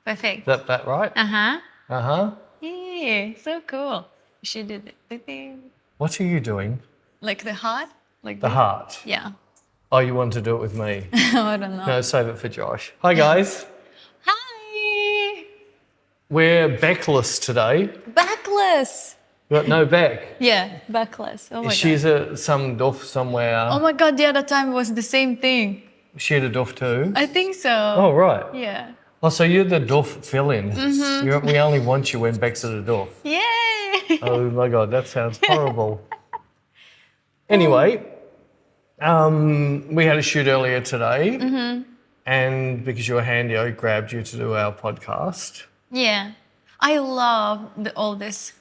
Perfect. Is that right? Uh-huh. Uh-huh. Yeah, so cool. You should do the thing. What are you doing? Like the heart? Like The this? heart. Yeah. Oh, you want to do it with me? I don't know. No, save it for Josh. Hi, guys. Hi! We're Beckless today. Backless! We've got no Beck. Yeah, backless. Oh my god. She's some doof somewhere. Oh my god, the other time was the same thing. She had a doof too? I think so. Oh, right. Yeah. Oh, so you're the doof fill-in. Mm-hmm. We only want you when Beck's at a doof. Yay! Oh my God, that sounds horrible. Anyway, we had a shoot earlier today, and because you were handy, I grabbed you to do our podcast. Yeah. I love all this,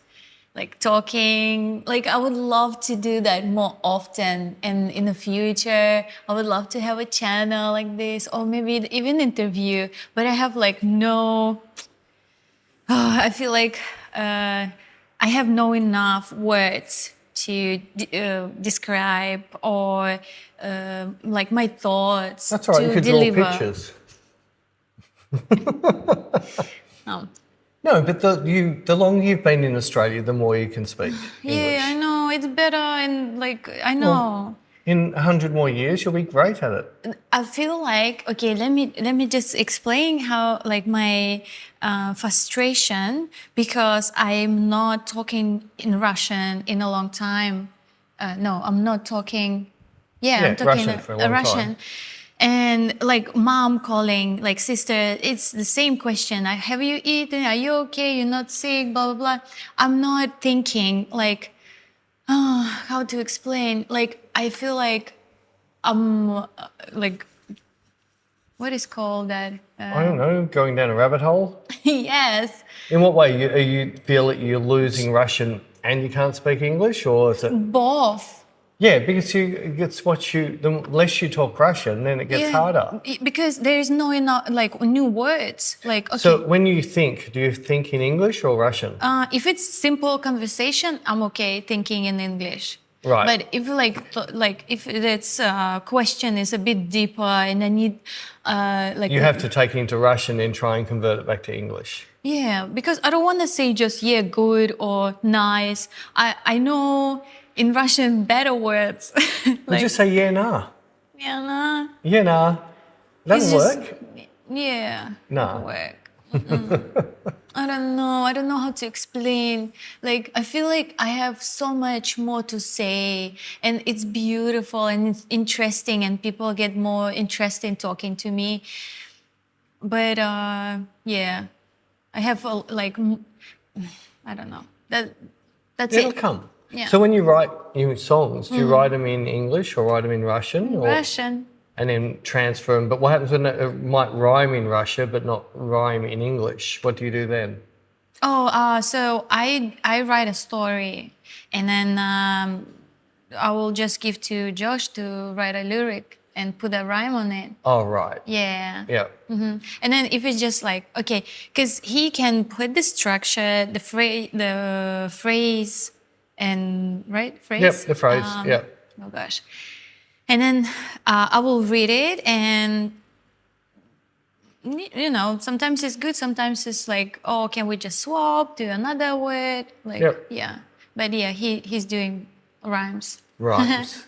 like talking. Like I would love to do that more often, and in the future, I would love to have a channel like this, or maybe even interview. But I have like no. I feel like I have no enough words to describe or like my thoughts. That's all right, to you could deliver. draw pictures. Oh. No, but the longer you've been in Australia, the more you can speak Yeah, English. I know it's better, and like I know. In 100 more years, you'll be great at it. I feel like okay. Let me just explain how like my frustration because I'm not talking in Russian in a long time. No, I'm not talking. Yeah, I'm talking Russian for a long Russian. time. And like mom calling, like sister, it's the same question. Like, have you eaten? Are you okay? You're not sick? Blah blah blah. I'm not thinking like, oh, how to explain? Like I feel like I'm like, what is called that? I don't know, going down a rabbit hole? Yes, In what way? You feel that you're losing Russian and you can't speak English, or is it? both. Yeah, because the less you talk Russian, then it gets harder. Because there is no enough like new words. Like okay. So when you think, do you think in English or Russian? If it's simple conversation, I'm okay thinking in English. Right. But if like if it's question is a bit deeper and I need like You have to take it into Russian and try and convert it back to English. yeah, because I don't want to say just yeah good or nice. I know in Russian better words. Would you say yeah, nah? yeah, nah. Yeah, nah. It's Doesn't just- work. Yeah. No. Doesn't work. I don't know. I don't know how to explain. Like, I feel like I have so much more to say, and it's beautiful and it's interesting, and people get more interested in talking to me. But yeah, I have I don't know. That's It'll it. come. Yeah. So when you write your songs, do you write them in English or write them in Russian? Or, Russian. and then transfer them. But what happens when it might rhyme in Russia but not rhyme in English? What do you do then? Oh, so I write a story, and then I will just give to Josh to write a lyric and put a rhyme on it. Oh, right. Yeah. Yeah. And then if it's just like okay, because he can put the structure, the phrase, and right phrase. Yep, the phrase. Yeah. Oh gosh. And then I will read it, and you know, sometimes it's good, sometimes it's like, oh, can we just swap to another word? Like, Yep. yeah. But yeah, he's doing rhymes. Rhymes.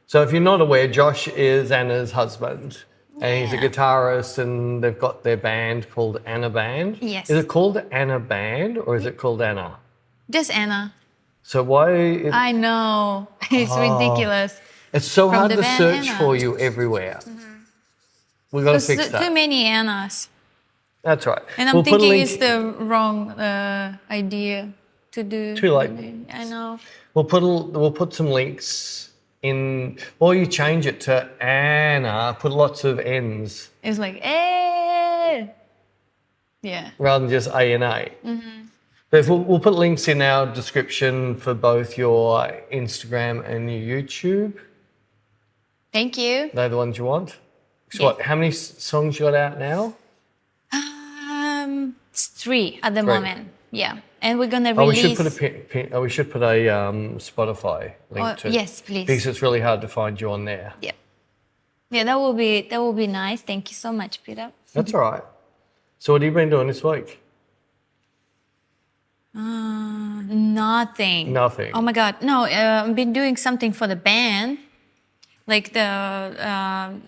So if you're not aware, Josh is Anna's husband. And he's a guitarist, and they've got their band called Anna Band. Yes. Is it called Anna Band or is it called Anna? Just Anna. So why... I know. It's ridiculous. It's so From hard the to band search Anna. for you everywhere. We've got to fix Too that. many Annas. That's right. And I'm We'll put a thinking link- it's the wrong idea to do. Too late. I know. We'll put some links in, or you change it to Anna, put lots of N's It's like, eh. Yeah. rather than just A and A. But if we'll put links in our description for both your Instagram and your YouTube. Thank you. They're the ones you want. So Yeah. what, how many songs you got out now? It's 3 at the 3. moment. Yeah. And we're gonna Oh, we release. should put a Spotify link Oh, to. yes, please. Because it's really hard to find you on there. Yeah. Yeah, that will be nice. Thank you so much, Peter. That's all right. So what have you been doing this week? Nothing. Nothing. Oh my God. No, I've been doing something for the band, like the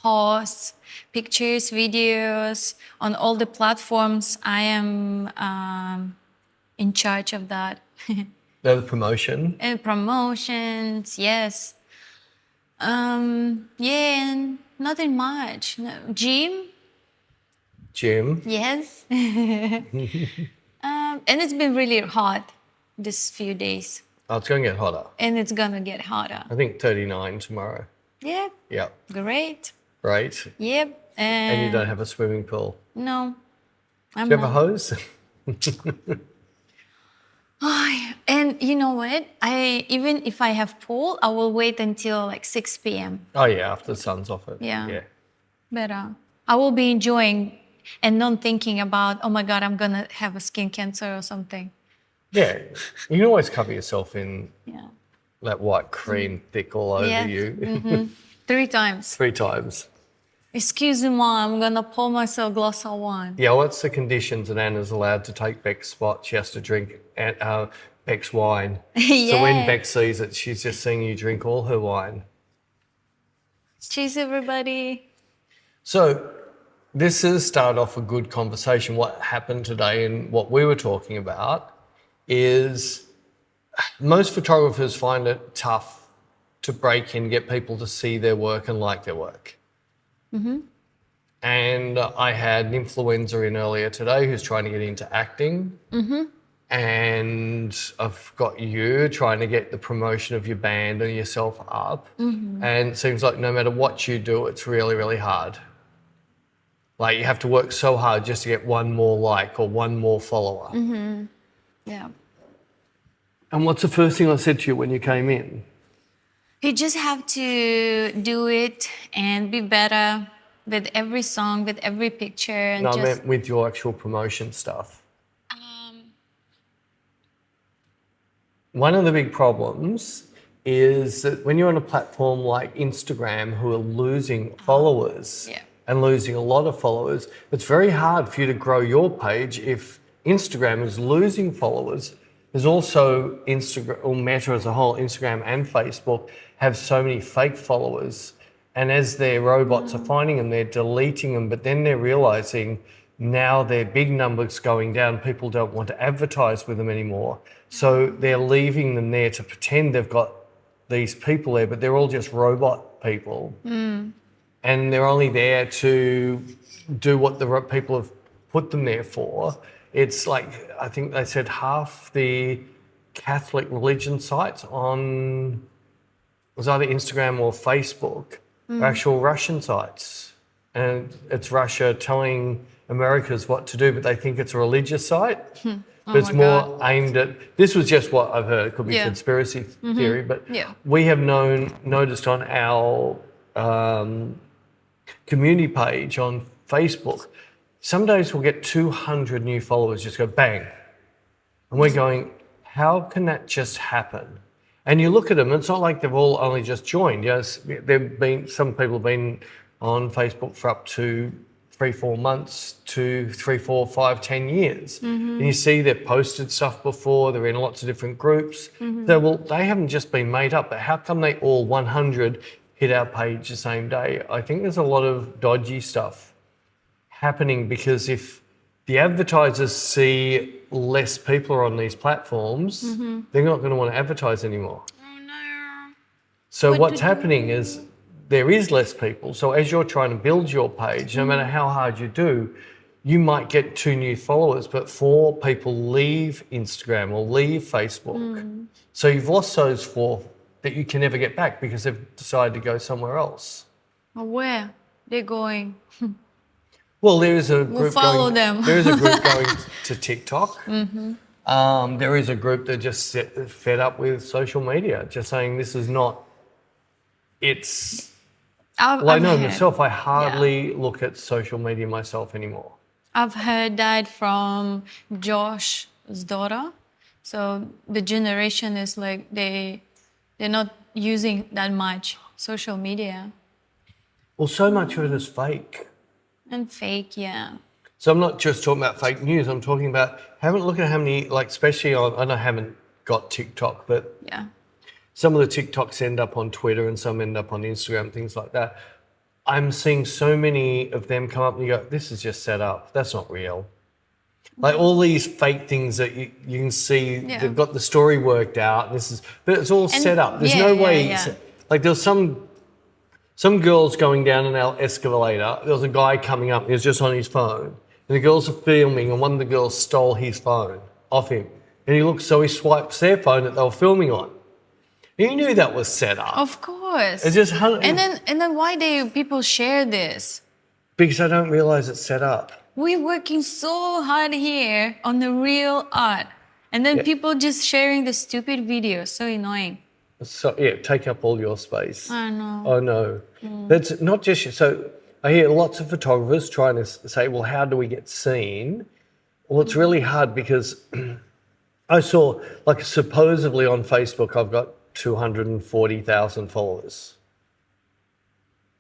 posts, pictures, videos on all the platforms. I am in charge of that. The promotion. And promotions, yes. Yeah, and nothing much. No, gym, Gym. yes. And it's been really hot this few days, Oh, it's going to get hotter. and it's gonna get hotter. I think 39 tomorrow. Yep, Yep. great. Great. Yep, And you don't have a swimming pool. no, I'm Do you have a not. hose? And you know what? I even if I have pool, I will wait until like 6 p.m. Oh, yeah, after the sun's off it. Yeah. Yeah. But I will be enjoying and not thinking about, oh my God, I'm gonna have a skin cancer or something. Yeah. You can always cover yourself in Yeah. that white cream thick all over Yes. you 3 times. 3 times. Excuse me, Mom, I'm gonna pour myself a glass of wine. Yeah, what's the conditions that Anna's allowed to take Beck's spot? She has to drink Beck's wine. So when Yeah. Beck sees it, she's just seeing you drink all her wine. Cheers, everybody. So this has started off a good conversation. What happened today and what we were talking about is most photographers find it tough to break in, get people to see their work and like their work. And I had an influencer in earlier today who's trying to get into acting. And I've got you trying to get the promotion of your band and yourself up. And it seems like no matter what you do, it's really, really hard. Like you have to work so hard just to get one more like or one more follower. Yeah. And what's the first thing I said to you when you came in? You just have to do it and be better with every song, with every picture, and No, I just meant with your actual promotion stuff. One of the big problems is that when you're on a platform like Instagram who are losing followers yeah. and losing a lot of followers, it's very hard for you to grow your page if Instagram is losing followers. There's also Instagram, or Meta as a whole, Instagram and Facebook have so many fake followers. And as their robots are finding them, they're deleting them, but then they're realizing now their big numbers going down, people don't want to advertise with them anymore. So they're leaving them there to pretend they've got these people there, but they're all just robot people. And they're only there to do what the people have put them there for. It's like, I think they said half the Catholic religion sites on, it was either Instagram or Facebook, are actual Russian sites. And it's Russia telling Americans what to do, but they think it's a religious site. But it's my more aimed at, this was just what I've heard, it could be Yeah. conspiracy theory, but Yeah. we have noticed on our community page on Facebook, some days we'll get 200 new followers, just go bang. And we're going, how can that just happen? And you look at them, it's not like they've all only just joined. Yes, some people have been on Facebook for up to 3-4 months to 3, 4, 5, 10 years. And you see they've posted stuff before, they're in lots of different groups. So, well, they haven't just been made up, but how come they all 100 hit our page the same day? I think there's a lot of dodgy stuff happening because if the advertisers see less people are on these platforms, they're not going to want to advertise anymore. Oh no. So What what's do- happening is there is less people. So as you're trying to build your page, no matter how hard you do, you might get 2 new followers, but 4 people leave Instagram or leave Facebook. So you've lost those 4 that you can never get back because they've decided to go somewhere else. Where they're going? Well, there is a group follow going, them. There is a group going to TikTok. There is a group that just fed up with social media, just saying this is not. It's. Well, I know myself. I hardly look at social media myself anymore. I've heard that from Josh's daughter. So the generation is like they're not using that much social media. Well, so much of it is fake. And fake, yeah. So I'm not just talking about fake news. I'm talking about look at how many, like, especially on, I haven't got TikTok, but Yeah. some of the TikToks end up on Twitter and some end up on Instagram, things like that. I'm seeing so many of them come up and you go, this is just set up. That's not real. Like all these fake things that you can see, Yeah. they've got the story worked out. But it's all set up. There's no way. Yeah. Like there was some girls going down an escalator. There was a guy coming up. He was just on his phone, and the girls are filming. And one of the girls stole his phone off him, and he swipes their phone that they were filming on. You knew that was set up. Of course. It's just and then why do people share this? because I don't realize it's set up. We're working so hard here on the real art. And then people just sharing the stupid videos. So annoying. So take up all your space. I know. Oh no, that's not just so. I hear lots of photographers trying to say, "Well, how do we get seen?" Well, it's really hard because I saw, like, supposedly on Facebook, I've got 240,000 followers.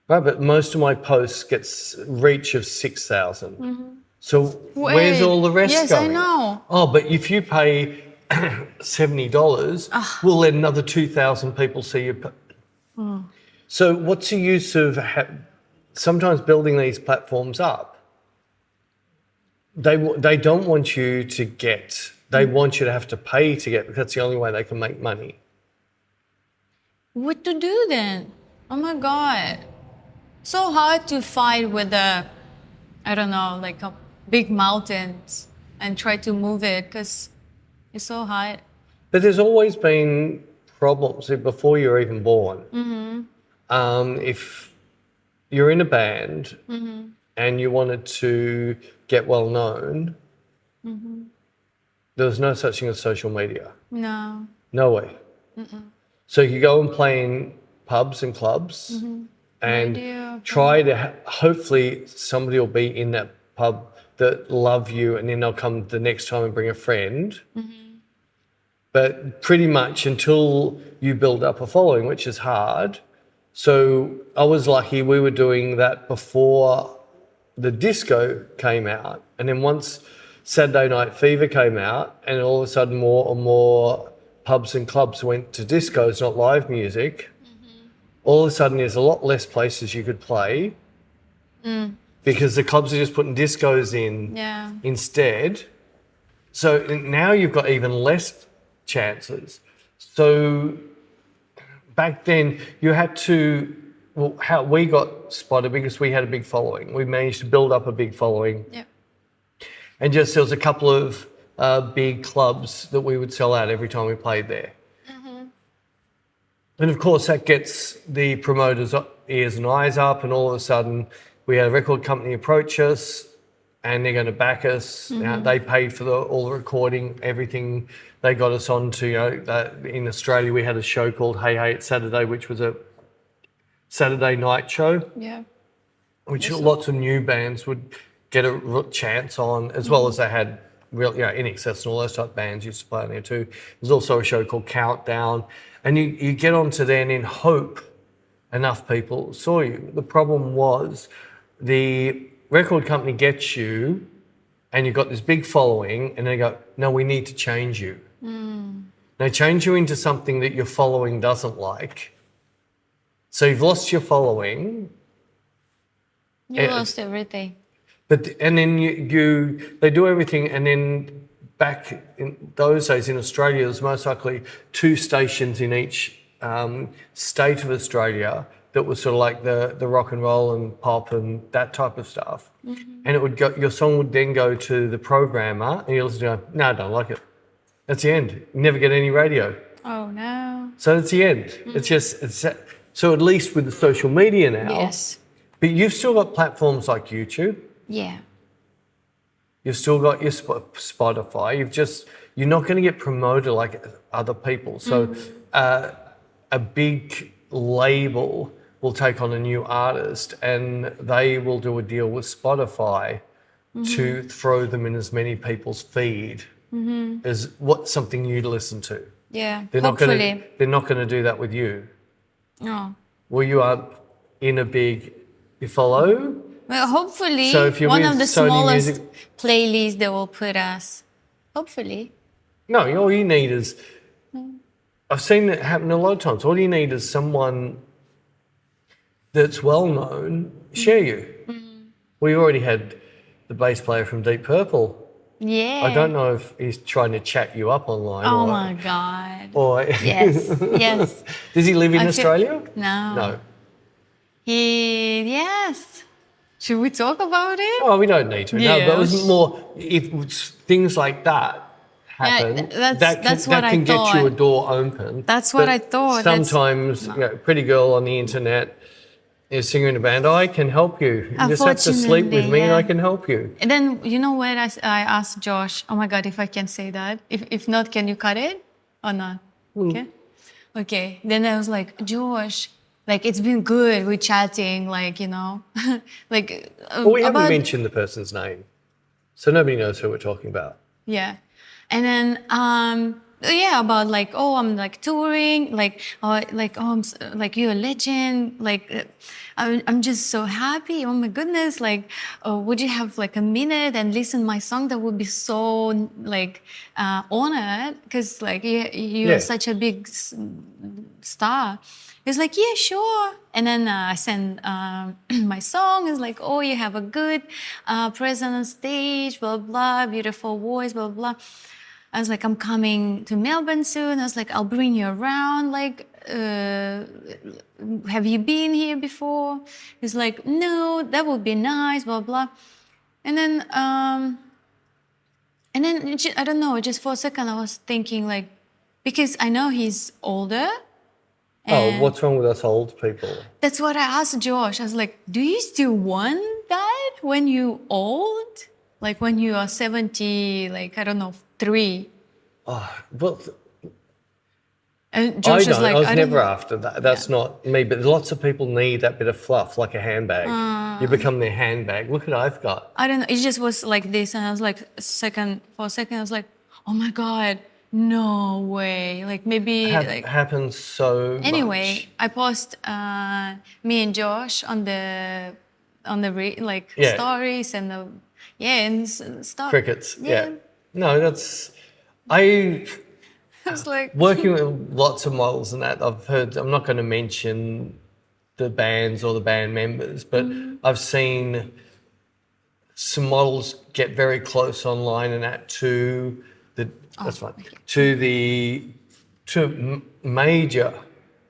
Right, but most of my posts gets reach of 6,000. So where's all the rest yes, going? I know. Oh, but if you pay $70, we'll let another 2,000 people see you. So what's the use of sometimes building these platforms up? They don't want you to get. They want you to have to pay to get, because that's the only way they can make money. What to do then? Oh my God. So hard to fight with a big mountains and try to move it because it's so hard. But there's always been problems before you're even born. If you're in a band and you wanted to get well known, there was no such thing as social media. No. No way. So you go and play in pubs and clubs and try to hopefully somebody will be in that pub that love you, and then they'll come the next time and bring a friend. But pretty much until you build up a following, which is hard. So I was lucky we were doing that before the disco came out. And then once Saturday Night Fever came out, and all of a sudden more and more pubs and clubs went to discos, not live music, all of a sudden there's a lot less places you could play because the clubs are just putting discos in instead. So now you've got even less chances. So back then you had to, well, how we got spotted because we had a big following. We managed to build up a big following. And just there was a couple of big clubs that we would sell out every time we played there. And of course that gets the promoters' ears and eyes up, and all of a sudden we had a record company approach us and they're going to back us. Now, they paid for all the recording, everything. They got us on to, in Australia we had a show called Hey Hey It's Saturday, which was a Saturday night show, which lots of new bands would get a chance on, as well as they had real, In Excess and all those type of bands used to play on there too. There's also a show called Countdown, and you get onto there and in hope enough people saw you. The problem was the record company gets you and you've got this big following, and they go, no, we need to change you. They change you into something that your following doesn't like. So you've lost your following. You lost everything. And then they do everything, and then back in those days in Australia, there's most likely 2 stations in each state of Australia that was sort of like the rock and roll and pop and that type of stuff. And it would go, your song would then go to the programmer, and you'll listen to go, no, I don't like it. That's the end. You never get any radio. Oh no. So that's the end. So at least with the social media now. Yes. But you've still got platforms like YouTube. Yeah. You've still got your Spotify. You're not going to get promoted like other people. So a big label will take on a new artist and they will do a deal with Spotify to throw them in as many people's feed as something you'd listen to. Yeah. They're not going to do that with you. No. Well, you are in a big, you follow? Well, hopefully, So if you're one with of the Sony smallest Music, playlists they will put us. Hopefully. no, all you need is, I've seen it happen a lot of times. All you need is someone that's well known share you. We already had the bass player from Deep Purple. Yeah. I don't know if he's trying to chat you up online Oh my God. or Yes. Yes. does he live in I feel- Australia? No. No. Yes. Should we talk about it? Oh, we don't need to. No, but it was Yeah. more if things like that happen. That's what that I can get you a thought. door open. That's what But I thought. Sometimes, pretty girl on the internet is a singer in a band. I can help you. You just have to sleep with Unfortunately, me, and I yeah. can help you. And then you know what I asked Josh? Oh my God, if I can say that. If not, can you cut it or not? Okay. Okay. Then I was like, Josh, like it's been good. We're chatting, like like Well, we haven't about mentioned the person's name, so nobody knows who we're talking about. yeah. And then yeah, about like, oh, I'm like touring, like like you're a legend, like I'm just so happy. Oh my goodness, like would you have like a minute and listen my song? That would be so like honored because like you're Yeah. such a big star. He's like, yeah, sure. And then I sent my song. It's like, oh, you have a good presence on stage, blah, blah, beautiful voice, blah, blah. I was like, I'm coming to Melbourne soon. I was like, I'll bring you around. Like, have you been here before? He's like, no, that would be nice, blah, blah. And then I don't know, just for a second I was thinking like, because I know he's older. Oh, And what's wrong with us old people? that's what I asked Josh. I was like, do you still want that when you old? Like when you are 70, like, I don't know, 3. Oh, well, And Josh is like, I was I don't never know. after that. That's not me. But lots of people need that bit of fluff, like a handbag. You become their handbag. Look what I've got. I don't know. It just was like this. And I was like, for a second, I was like, oh my God, no way. Like maybe, like, Happens so anyway, much. I post me and Josh on the Yeah. stories and the, yeah, and stuff. Crickets. Yeah. No, that's I I was like, working with lots of models and that. I've heard. I'm not going to mention the bands or the band members, but I've seen some models get very close online and that to the that's fine okay. to major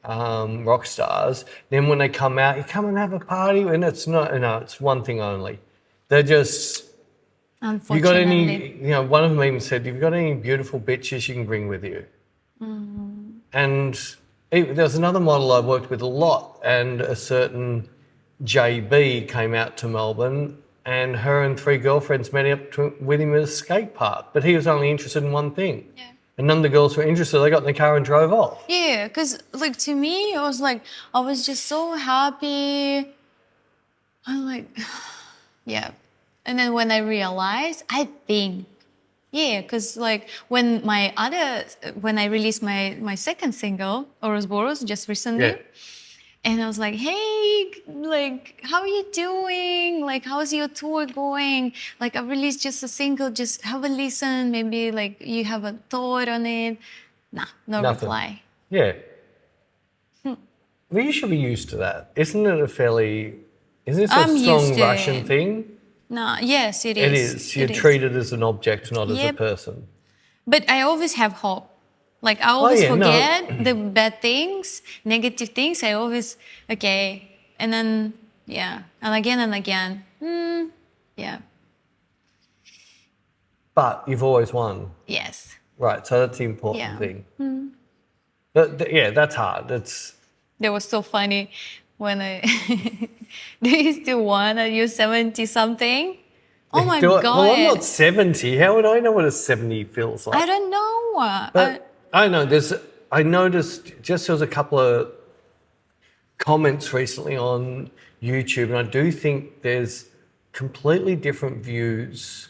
rock stars. Then when they come out, you come and have a party, and it's not. No, it's one thing only. They're just. unfortunately. You got any? One of them even said, "You've got any beautiful bitches you can bring with you." And there was another model I worked with a lot, and a certain JB came out to Melbourne, and her and 3 girlfriends met up with him at a skate park. But he was only interested in one thing. Yeah. And none of the girls were interested. They got in the car and drove off. Yeah, because like to me, I was like, I was just so happy. I'm like, yeah. And then when I realized, I think, yeah, because like when I released my second single, Ouroboros, just recently, Yeah. and I was like, hey, like, how are you doing? Like, how's your tour going? Like, I released just a single, just have a listen. Maybe like you have a thought on it. Nah, no Nothing. reply. Yeah. Well, you should be used to that. Isn't it isn't this a I'm used strong to Russian it. thing? No, yes, it It is. is. You're It is. treated as an object, not as a Yep. person. But I always have hope. Like I always yeah, no. forget the bad things, negative things. I always okay, and then yeah, and again. Yeah. But you've always won. Yes. Right, so that's the important Yeah. thing. Yeah, that's hard. That was so funny when I. Do you still want? Are you 70 something? Oh my God. Well, I'm not 70. How would I know what a 70 feels like? I don't know. But I know I noticed just there was a couple of comments recently on YouTube, and I do think there's completely different views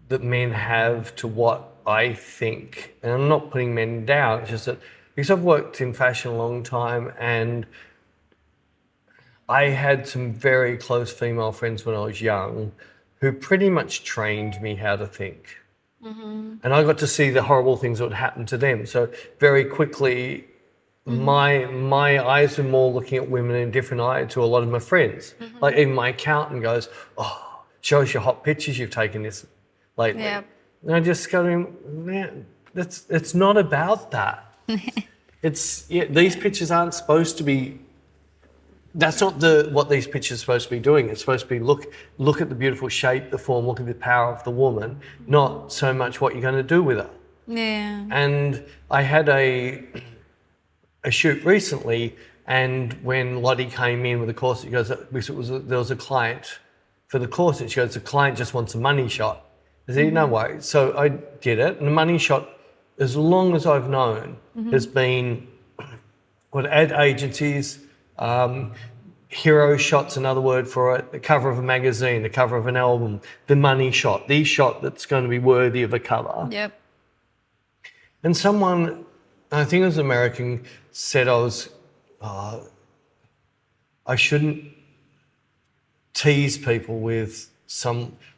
that men have to what I think. And I'm not putting men down, it's just that because I've worked in fashion a long time and I had some very close female friends when I was young who pretty much trained me how to think. And I got to see the horrible things that would happen to them. So very quickly, my eyes were more looking at women in a different eye to a lot of my friends. Like even my accountant goes, "Oh, show us your hot pictures you've taken this lately." Yep. And I just go, "Man, it's not about that. These pictures aren't supposed to be. That's not what these pictures are supposed to be doing. It's supposed to be look at the beautiful shape, the form, look at the power of the woman, not so much what you're going to do with her." Yeah. And I had a shoot recently, and when Lottie came in with the course, she goes, there was a client for the course, and she goes, "The client just wants a money shot." I said, "No worries." So I did it, and the money shot, as long as I've known, has been what ad agencies, hero shots, another word for it, the cover of a magazine, the cover of an album, the money shot, the shot that's going to be worthy of a cover. Yep. And someone, I think it was American, said I shouldn't tease people with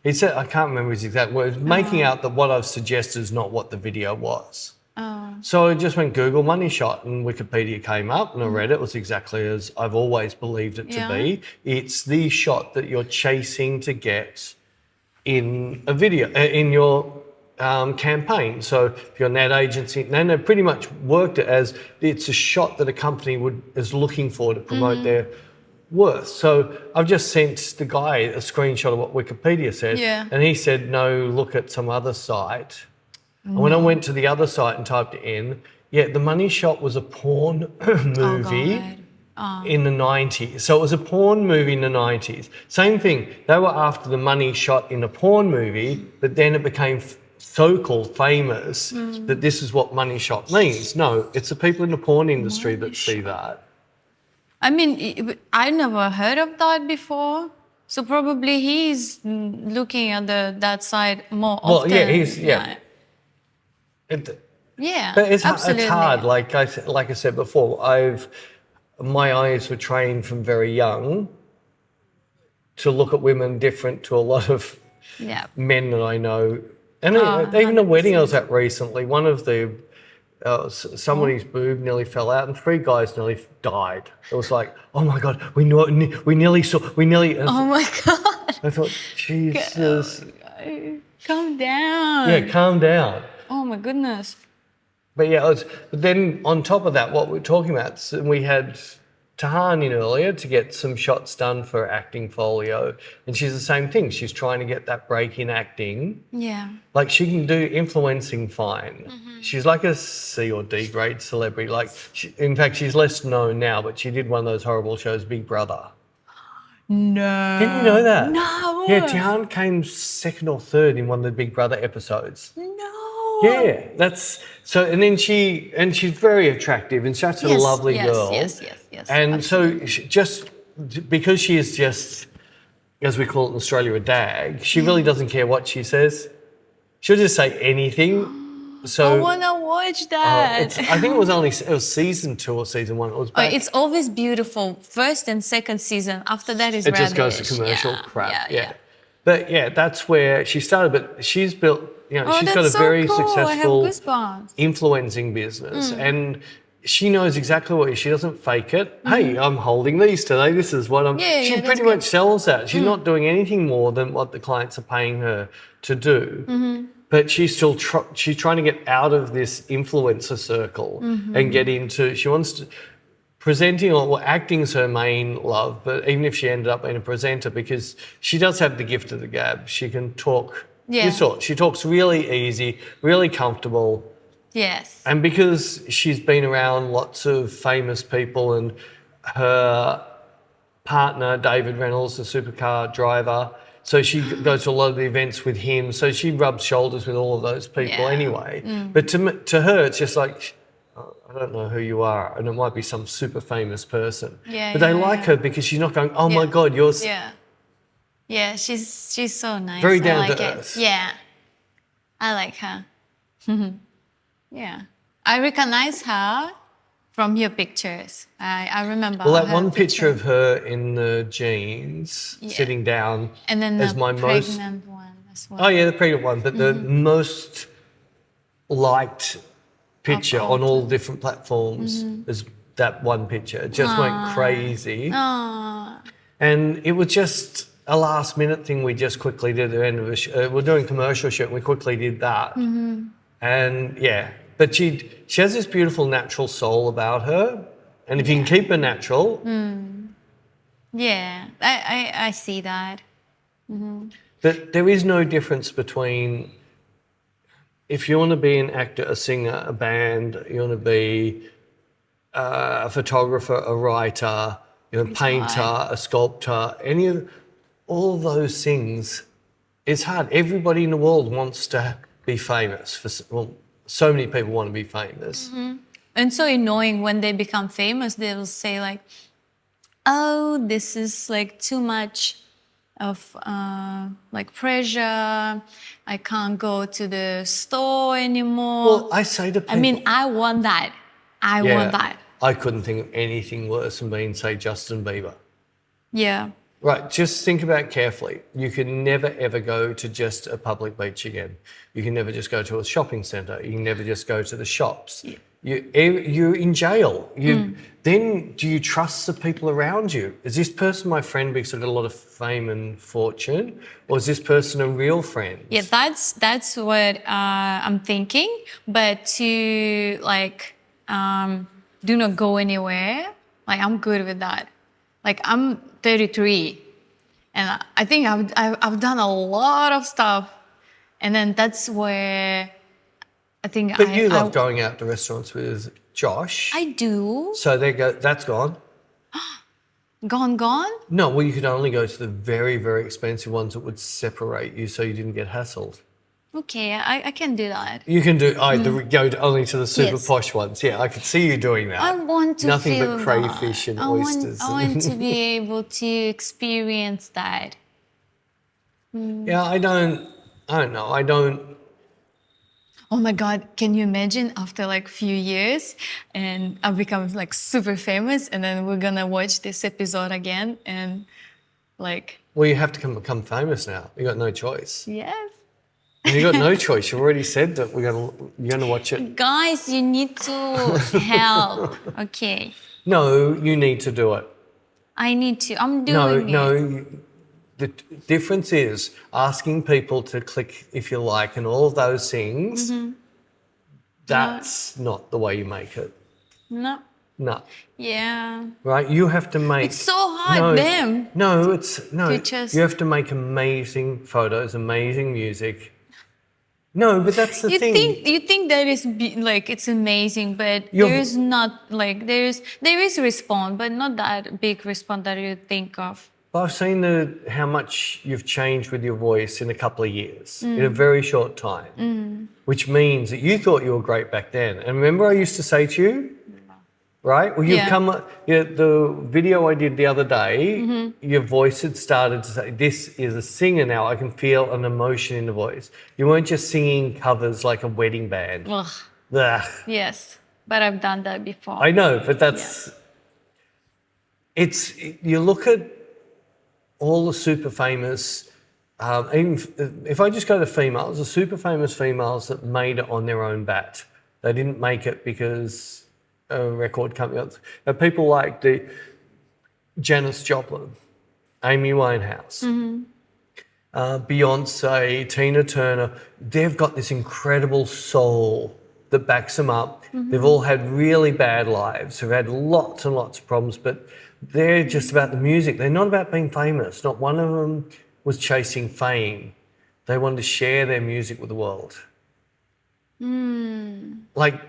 he said, I can't remember his exact words, making out that what I've suggested is not what the video was. Oh. So I just went Google money shot and Wikipedia came up and I read it. It was exactly as I've always believed it to be. It's the shot that you're chasing to get in a video, in your campaign. So if you're an ad agency, and they pretty much worked it as it's a shot that a company is looking for to promote their worth. So I've just sent the guy a screenshot of what Wikipedia said, and he said, "No, look at some other site." And when I went to the other site and typed it in, the money shot was a porn movie in the 90s. So it was a porn movie in the 90s. Same thing. They were after the money shot in a porn movie, but then it became so-called famous that this is what money shot means. No, it's the people in the porn industry that see that. I mean, I never heard of that before. So probably he's looking at that side more often. Well, But it's hard. Like I said before, my eyes were trained from very young to look at women different to a lot of men that I know. And even the wedding I was at recently, one of the somebody's boob nearly fell out, and 3 guys nearly died. It was like, oh my God, we nearly saw. Oh my God! I thought, Jesus, calm down. Yeah, calm down. Oh my goodness. But but then on top of that, what we're talking about, so we had Tahan in earlier to get some shots done for Acting Folio, and she's the same thing. She's trying to get that break in acting. Yeah. Like she can do influencing fine. She's like a C or D grade celebrity. Like, in fact, she's less known now, but she did one of those horrible shows, Big Brother. No. Didn't you know that? No. Yeah, Tahan came 2nd or 3rd in one of the Big Brother episodes. No. Yeah, that's so. And then she's very attractive and such a lovely girl. Yes. And absolutely. so just because she is just, as we call it in Australia, a dag, she really doesn't care what she says. She'll just say anything. So I want to watch that. I think it was season 2 or season 1. It was back. It's always beautiful. 1st and 2nd season. After that is it just goes to commercial crap. Yeah. But that's where she started. But she's built. She's got a very successful influencing business, and she knows exactly what she doesn't fake it. Hey, I'm holding these today. This is what I'm. She pretty much sells that. She's not doing anything more than what the clients are paying her to do. But she's still she's trying to get out of this influencer circle and get into. She wants to. Presenting or acting is her main love, but even if she ended up being a presenter, because she does have the gift of the gab, she can talk. Yeah. She talks really easy, really comfortable. Yes. And because she's been around lots of famous people, and her partner, David Reynolds, the supercar driver, so she goes to a lot of the events with him. So she rubs shoulders with all of those people anyway. But to her, it's just like, I don't know who you are, and it might be some super famous person. But they like her because she's not going, oh my God, you're... Yeah, she's so nice. Very down to earth. Yeah, I like her. Yeah, I recognize her from your pictures. I remember. Well, that her one picture of her in the jeans, Yeah. sitting down, and then is the my most. pregnant one as well. Oh yeah, the pregnant one, but the most liked picture all on all different platforms is that one picture. It just went crazy, Ah, and it was just a last minute thing we just quickly did at the end of we're doing commercial shoot, and we quickly did that, and yeah. But she has this beautiful natural soul about her, and if you can keep her natural. yeah, I see that. But there is no difference between if you want to be an actor, a singer, a band, you want to be a photographer, a writer, a painter, a sculptor, all of those things. It's hard. Everybody in the world wants to be famous. So many people want to be famous. And so annoying when they become famous, they'll say like, "Oh, this is like too much of like pressure. I can't go to the store anymore." Well, I say to people, I mean, I want that. I want that. I couldn't think of anything worse than being, say, Justin Bieber. Yeah. Right, just think about it carefully. You can never ever go to just a public beach again. You can never just go to a shopping centre. You can never just go to the shops. Yeah. You're in jail. Then do you trust the people around you? Is this person my friend because I've got a lot of fame and fortune? Or is this person a real friend? Yeah, that's what I'm thinking. But to like do not go anywhere, like I'm good with that. Like I'm 33, and I think I've done a lot of stuff, and then that's where I think But you love going out to restaurants with Josh. I do. So that's gone. Gone? No, well, you could only go to the very, very expensive ones that would separate you so you didn't get hassled. Okay, I can do that. You can go only to the super Yes. posh ones. Yeah, I could see you doing that. I want to Nothing feel but crayfish that. and oysters. I want to be able to experience that. Yeah, I don't know. Oh my God, can you imagine after like few years and I become like super famous and then we're gonna watch this episode again and like, Well, you have to become famous now. You got no choice. yes. You got no choice. You already said that you're gonna watch it. Guys, you need to help. Okay. No, you need to do it. I need to. I'm doing it. No. The difference is asking people to click if you like and all of those things. That's not the way you make it. No. No. Yeah. Right? You have to make. It's so hard, them. No, it's no. To just- You have to make amazing photos, amazing music. No, but that's the thing. You think that is like it's amazing, but You're- there is not like there is response, but not that big response that you think of. I've seen how much you've changed with your voice in a couple of years, in a very short time, which means that you thought you were great back then. And remember I used to say to you, right? Well, the video I did the other day, your voice had started to say, this is a singer now. I can feel an emotion in the voice. You weren't just singing covers like a wedding band. Ugh. Ugh. Yes, but I've done that before. I know, but that's, you look at all the super famous, even if I just go to females, the super famous females that made it on their own bat. They didn't make it because a record company. People like Janis Joplin, Amy Winehouse, Beyonce, Tina Turner. They've got this incredible soul that backs them up. They've all had really bad lives. They've had lots and lots of problems, but they're just about the music. They're not about being famous. Not one of them was chasing fame. They wanted to share their music with the world. Like,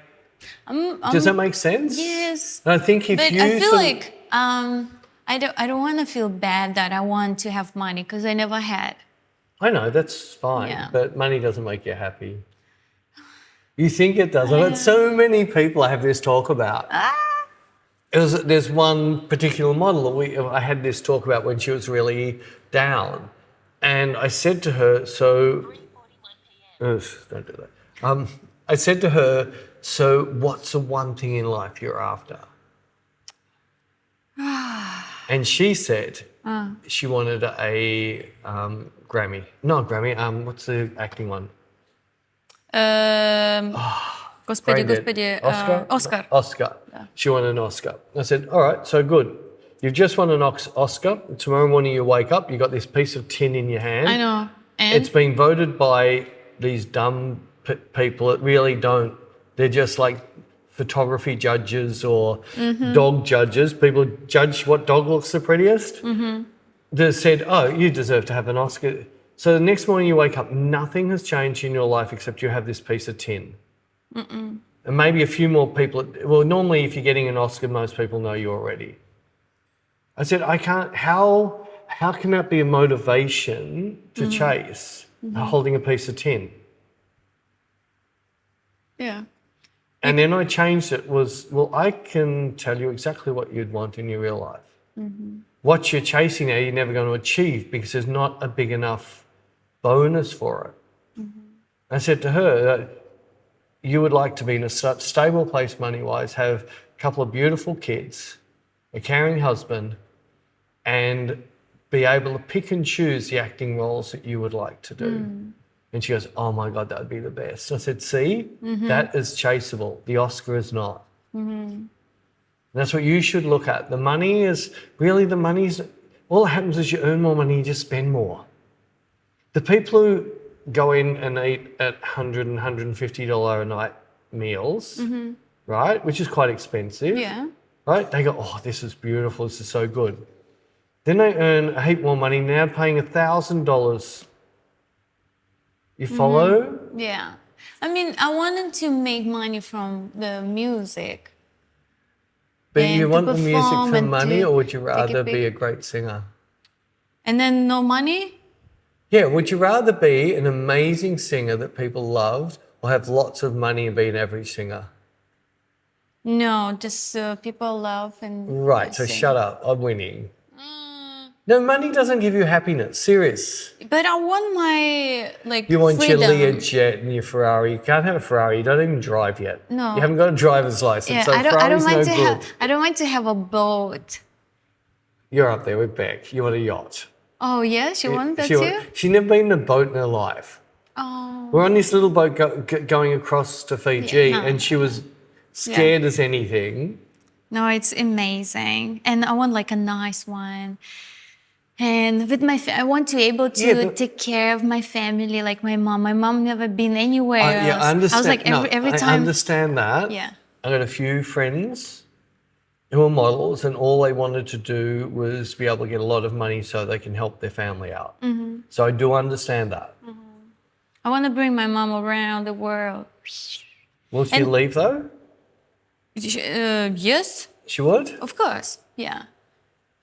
does that make sense? Yes. And I think if But you I feel sort of- like I don't want to feel bad that I want to have money because I never had. I know, that's fine, Yeah. but money doesn't make you happy. You think it does. I've had so many people I have this talk about. There's one particular model that I had this talk about when she was really down. And I said to her, don't do that. I said to her, So what's the one thing in life you're after? And she said she wanted a Grammy. Not Grammy, what's the acting one? Господи, Brain dead. господи, Oscar? Oscar. Oscar. She wanted an Oscar. I said, all right, so good. You've just won an Oscar. Tomorrow morning you wake up, you got this piece of tin in your hand. I know. And It's been voted by these dumb people that really don't. They're just like photography judges or dog judges. People judge what dog looks the prettiest. They said, oh, you deserve to have an Oscar. So the next morning you wake up, nothing has changed in your life except you have this piece of tin. And maybe a few more people. Well, normally if you're getting an Oscar, most people know you already. I said, I can't, how can that be a motivation to chase holding a piece of tin? yeah. And then I changed it well, I can tell you exactly what you'd want in your real life. What you're chasing now, you're never going to achieve because there's not a big enough bonus for it. I said to her that you would like to be in a stable place money-wise, have a couple of beautiful kids, a caring husband, and be able to pick and choose the acting roles that you would like to do. And she goes, oh my God, that would be the best. I said, see, that is chaseable. The Oscar is not. And that's what you should look at. The money's, all that happens is you earn more money, you just spend more. The people who go in and eat at $100 and $150 a night meals, right, which is quite expensive, Yeah. right? They go, oh, this is beautiful, this is so good. Then they earn a heap more money, now paying $1,000. You follow? Yeah. I mean, I wanted to make money from the music. But And you to want the music perform for and money, to or would you take a rather be pic- a great singer? And then no money? Yeah, would you rather be an amazing singer that people loved, or have lots of money and be an average singer? No, just people love and Right, so sing. shut up. I'm winning. No, money doesn't give you happiness. Serious. But I want my You want freedom. your Learjet and your Ferrari. You can't have a Ferrari. You don't even drive yet. No. You haven't got a driver's license, Yeah, so I don't Ferrari's mind no to good. have. I don't mind to have a boat. You're up there with Beck. You want a yacht. Oh yeah, she wants that too. She's never been in a boat in her life. Oh. We're on this little boat going across to Fiji, Yeah, no, and she was scared as anything. No, it's amazing, and I want like a nice one. And with my, I want to be able to Yeah, but- take care of my family, like my mom. My mom never been anywhere else. Yeah, I understand. I was like every I time. understand that. Yeah. I got a few friends who are models, and all they wanted to do was be able to get a lot of money so they can help their family out. So I do understand that. I want to bring my mom around the world. Will she leave though? Yes, She would? of course. Yeah.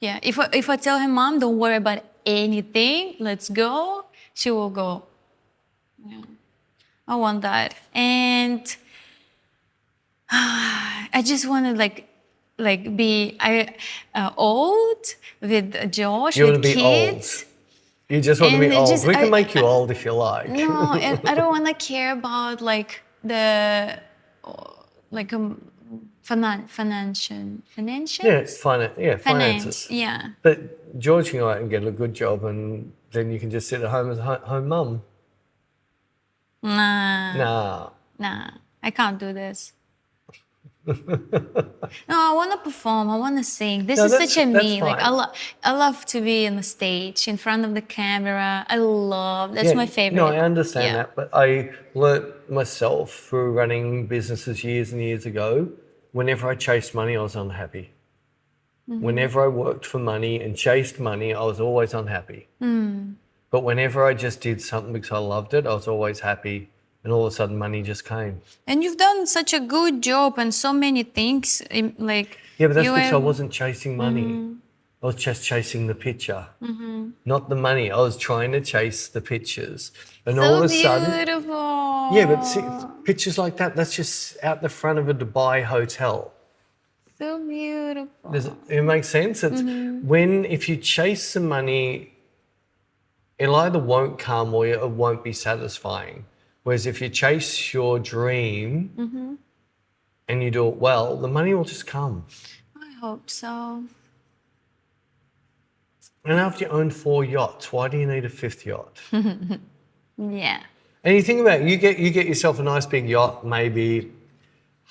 Yeah. If I tell her, Mom, don't worry about anything, let's go, she will go. Yeah. I want that. And I just want to be old with Josh, You with want to be kids. old. You just want to And be it old. just- We can I- make you old if you like. No, and I don't want to care about like the like financial. Yeah, it's finances. Finance. Yeah. But George can go out and get a good job, and then you can just sit at home as a home mum. Nah. Nah. I can't do this. No, I want to perform. I want to sing. This No, is such a that's me. Like fine. I love to be on the stage in front of the camera. That's my favorite. No, I understand Yeah. that, but I learnt myself through running businesses years and years ago. Whenever I chased money, I was unhappy. Whenever I worked for money and chased money, I was always unhappy. But whenever I just did something because I loved it, I was always happy. And all of a sudden, money just came. And you've done such a good job and so many things. Like Yeah, but that's you because I were- wasn't chasing money. I was just chasing the picture, not the money. I was trying to chase the pictures. And all so of a sudden, beautiful. yeah, but see, pictures like that, that's just out the front of a Dubai hotel. So beautiful. It makes sense? It's if you chase the money, it either won't come or it won't be satisfying. Whereas if you chase your dream, and you do it well, the money will just come. I hope so. And after you own 4 yachts, why do you need a 5th yacht? Yeah. And you think about it, you get yourself a nice big yacht, maybe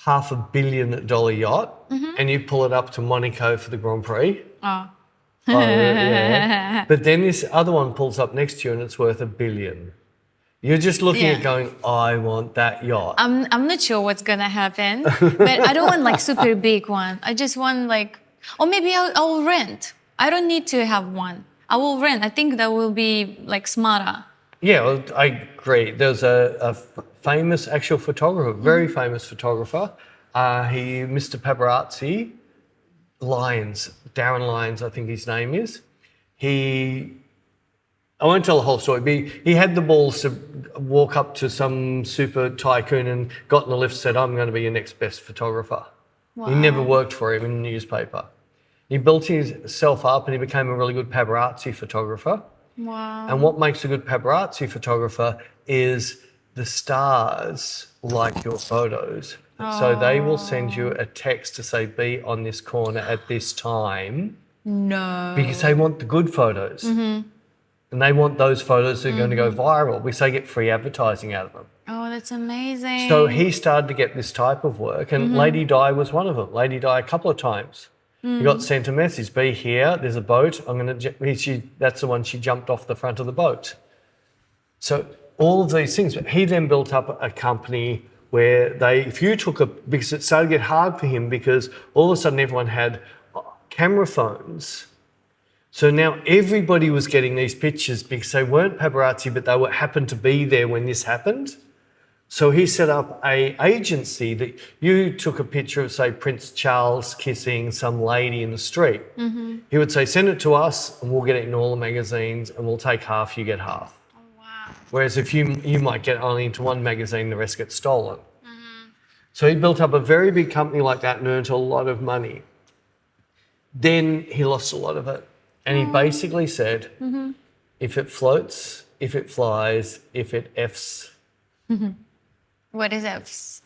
$500 million yacht, and you pull it up to Monaco for the Grand Prix. Oh. Oh, yeah. But then this other one pulls up next to you and it's worth $1 billion. You're just looking at going, I want that yacht. I'm not sure what's gonna happen, but I don't want like super big one. I just want like, or maybe I'll rent. I don't need to have one. I will rent. I think that will be like smarter. Yeah, well, I agree. There's a famous actual photographer, very famous photographer. Mr. Paparazzi, Darren Lyons, I think his name is. I won't tell the whole story, but he had the balls to walk up to some super tycoon and got in the lift and said, I'm going to be your next best photographer. Wow. He never worked for him in the newspaper. He built himself up and he became a really good paparazzi photographer. Wow. And what makes a good paparazzi photographer is the stars like your photos. So they will send you a text to say, be on this corner at this time. No. Because they want the good photos. And they want those photos that are going to go viral because they get free advertising out of them. Oh, that's amazing. So he started to get this type of work, and Lady Di was one of them. Lady Di a couple of times. He got sent a message, be here, there's a boat. That's the one she jumped off the front of the boat. So all of these things. He then built up a company where because it started to get hard for him because all of a sudden everyone had camera phones. So now everybody was getting these pictures because they weren't paparazzi, but they happened to be there when this happened. So he set up an agency that you took a picture of, say, Prince Charles kissing some lady in the street. He would say, send it to us and we'll get it in all the magazines and we'll take half, you get half. Oh, wow. Whereas if you might get only into one magazine, the rest gets stolen. So he built up a very big company like that and earned a lot of money. Then he lost a lot of it. And he basically said, if it floats, if it flies, if it Fs. What is F's?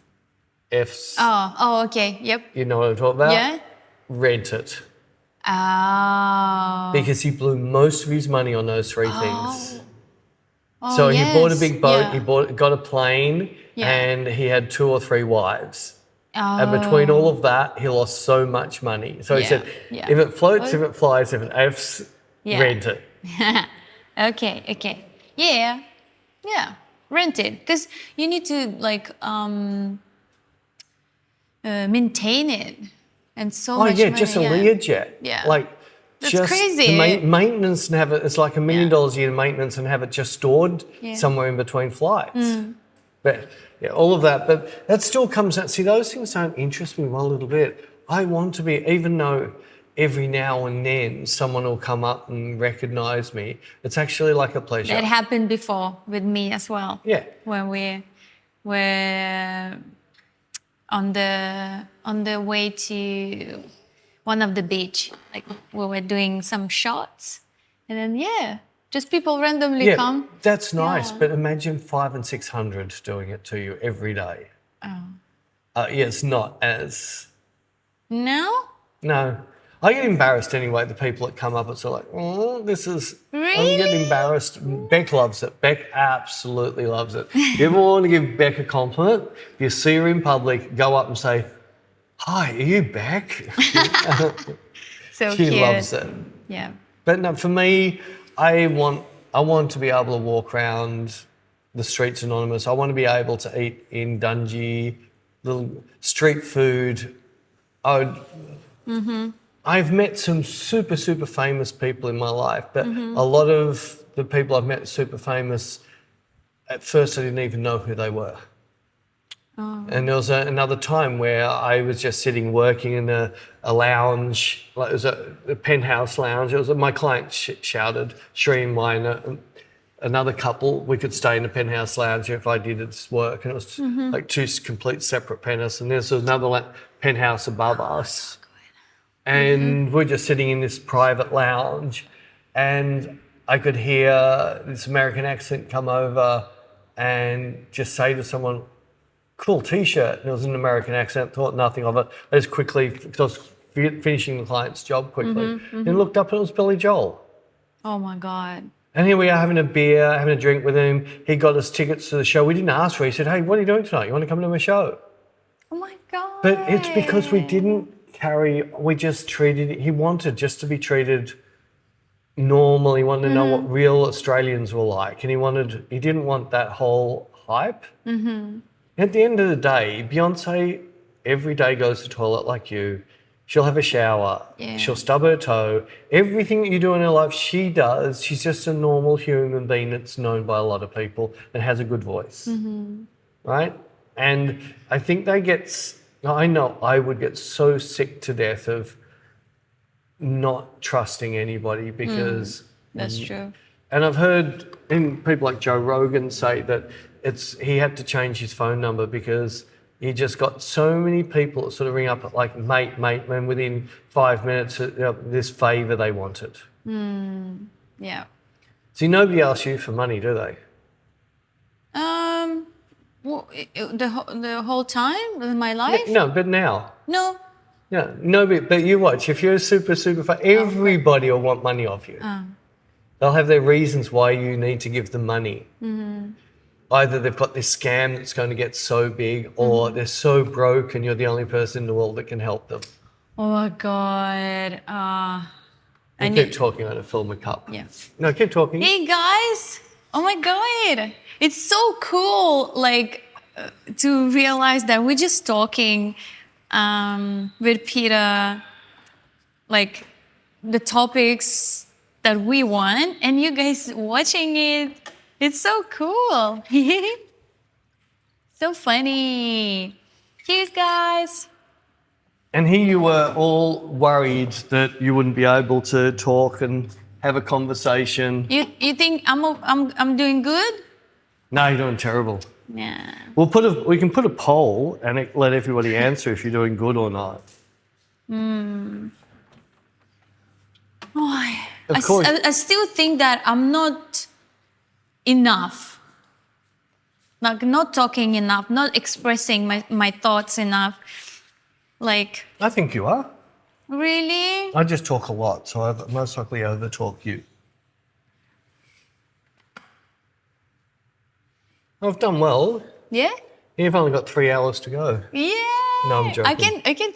Fs. Oh, okay. Yep. You know what I'm talking about? Yeah. Rent it. Oh. Because he blew most of his money on those 3 things. Oh, So he bought a yes. big boat, Yeah. he got a plane, Yeah. and he had 2 or 3 wives. Oh. And between all of that, he lost so much money. So he said, if it floats, if it flies, if it Fs, rent it. Okay. Yeah. Rent it. Because you need to like maintain it. And so much money. Just a Learjet. Yeah. Like, That's just crazy. Maintenance and have it, it's like $1 million a year in maintenance and have it just stored somewhere in between flights. But all of that. But that still comes out. See, those things don't interest me one little bit. I want to be, even though every now and then someone will come up and recognise me, it's actually like a pleasure. That happened before with me as well. Yeah. When we were on the way to one of the beach, like we were doing some shots, and then just people randomly come. That's nice, but imagine 500 and 600 doing it to you every day. It's not as... No? No. I get embarrassed anyway, the people that come up and say like, this is... Really? I'm getting embarrassed. Bec loves it. Bec absolutely loves it. You ever want to give Bec a compliment? If you see her in public, go up and say, hi, are you Bec? So she cute. loves it. Yeah. But no, for me, I want to be able to walk around the streets anonymous. I want to be able to eat in Dungey, little street food. I've met some super, super famous people in my life, but a lot of the people I've met super famous, at first I didn't even know who they were. And there was another time where I was just sitting working in a lounge, like it was a penthouse lounge. It was my client shouted, Sheree and mine, another couple, we could stay in a penthouse lounge if I did this work. And it was like 2 complete separate penthouses. And there's another penthouse above us. And we're just sitting in this private lounge. And I could hear this American accent come over and just say to someone, cool T-shirt. And it was an American accent, thought nothing of it. I just quickly, because I was finishing the client's job quickly, and looked up and it was Billy Joel. Oh my God. And here we are having a beer, having a drink with him. He got us tickets to the show. We didn't ask for it. He said, hey, what are you doing tonight? You want to come to my show? Oh my God. But it's because we just treated, he wanted just to be treated normal. He wanted to know what real Australians were like. And he didn't want that whole hype. At the end of the day, Beyonce every day goes to the toilet like you. She'll have a shower. Yeah. She'll stub her toe. Everything that you do in her life, she does. She's just a normal human being that's known by a lot of people and has a good voice. Right? And I think I know I would get so sick to death of not trusting anybody because... That's true. And I've heard people like Joe Rogan say that he had to change his phone number because he just got so many people that sort of ring up like mate, and within 5 minutes, this favour they wanted. Yeah. See, nobody asks you for money, do they? Well, the whole time of my life? No, but now. No. Yeah, nobody. But you watch, if you're a super fan, everybody will want money off you. They'll have their reasons why you need to give them money. Either they've got this scam that's going to get so big, or they're so broke and you're the only person in the world that can help them. Oh my God. And keep talking, I'm going to fill my cup. Yeah. No, keep talking. Hey guys. Oh my God. It's so cool, like, to realize that we're just talking with Peter, like, the topics that we want, and you guys watching it. It's so cool. So funny. Cheers, guys. And here you were all worried that you wouldn't be able to talk and have a conversation. You think I'm doing good? No, you're doing terrible. Yeah. We can put a poll and let everybody answer if you're doing good or not. Oh, Of course. I still think that I'm not enough. Like, not talking enough, not expressing my thoughts enough. Like, I think you are. really? I just talk a lot, so I most likely over-talk you. I've done well. Yeah? You've only got 3 hours to go. Yeah. No, I'm joking. I can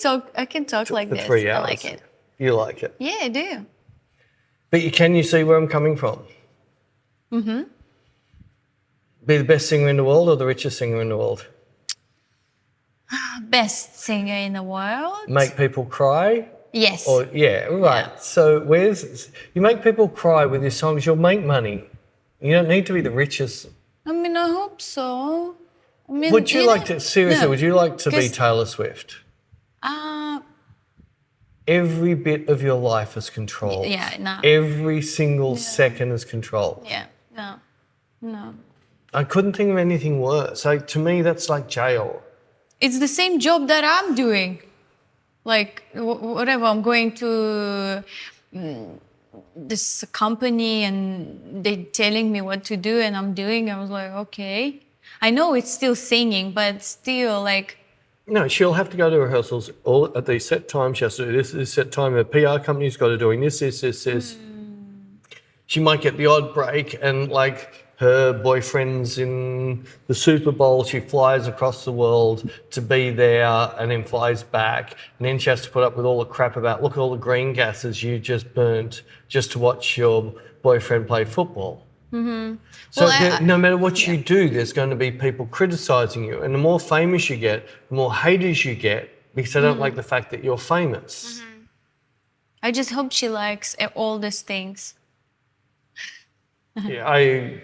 talk like For this. 3 hours. I like it. You like it. Yeah, I do. But can you see where I'm coming from? Be the best singer in the world or the richest singer in the world? Best singer in the world? Make people cry? Yes. Or right. Yeah. So you make people cry with your songs, you'll make money. You don't need to be the richest. I mean, I hope so. I mean, Would you like to, seriously, no, would you like to be 'cause- Taylor Swift? Every bit of your life is controlled. Yeah, no. Every single second is controlled. Yeah, no. I couldn't think of anything worse. Like, to me, that's like jail. It's the same job that I'm doing. Like, whatever, I'm going to this company and they're telling me what to do and I'm doing. I was like, okay. I know it's still singing, but still, like... No, she'll have to go to rehearsals all at these set times. She has to do this set time. Her PR company's got to doing this. She might get the odd break, and like her boyfriend's in the Super Bowl, she flies across the world to be there and then flies back. And then she has to put up with all the crap about, look at all the green gases you just burnt just to watch your boyfriend play football. So no matter what you do, there's going to be people criticising you. And the more famous you get, the more haters you get, because they don't like the fact that you're famous. I just hope she likes all these things. Yeah,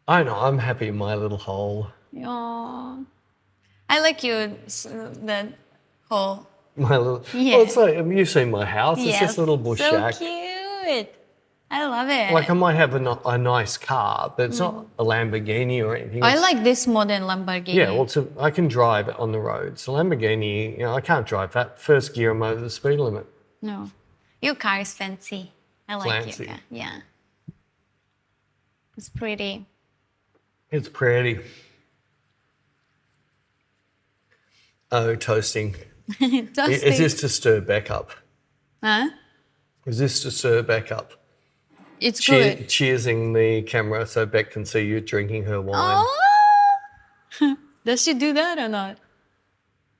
I know, I'm happy in my little hole. Aww. I like you, that whole... My little... Yeah. Well, it's like, you've seen my house. It's just a little bush so shack. Cute. I love it. Like, I might have a nice car, but it's not a Lamborghini or anything. I like this modern Lamborghini. Yeah, well, I can drive it on the road. So Lamborghini, I can't drive that. First gear, I'm over the speed limit. No. Your car is fancy. I like Fancy. your car. Yeah. It's pretty. It's pretty. Oh, toasting. Toasting. Is this to stir Bec up? Huh? Is this to stir Bec up? It's good. Cheersing the camera so Bec can see you drinking her wine. Oh. Does she do that or not?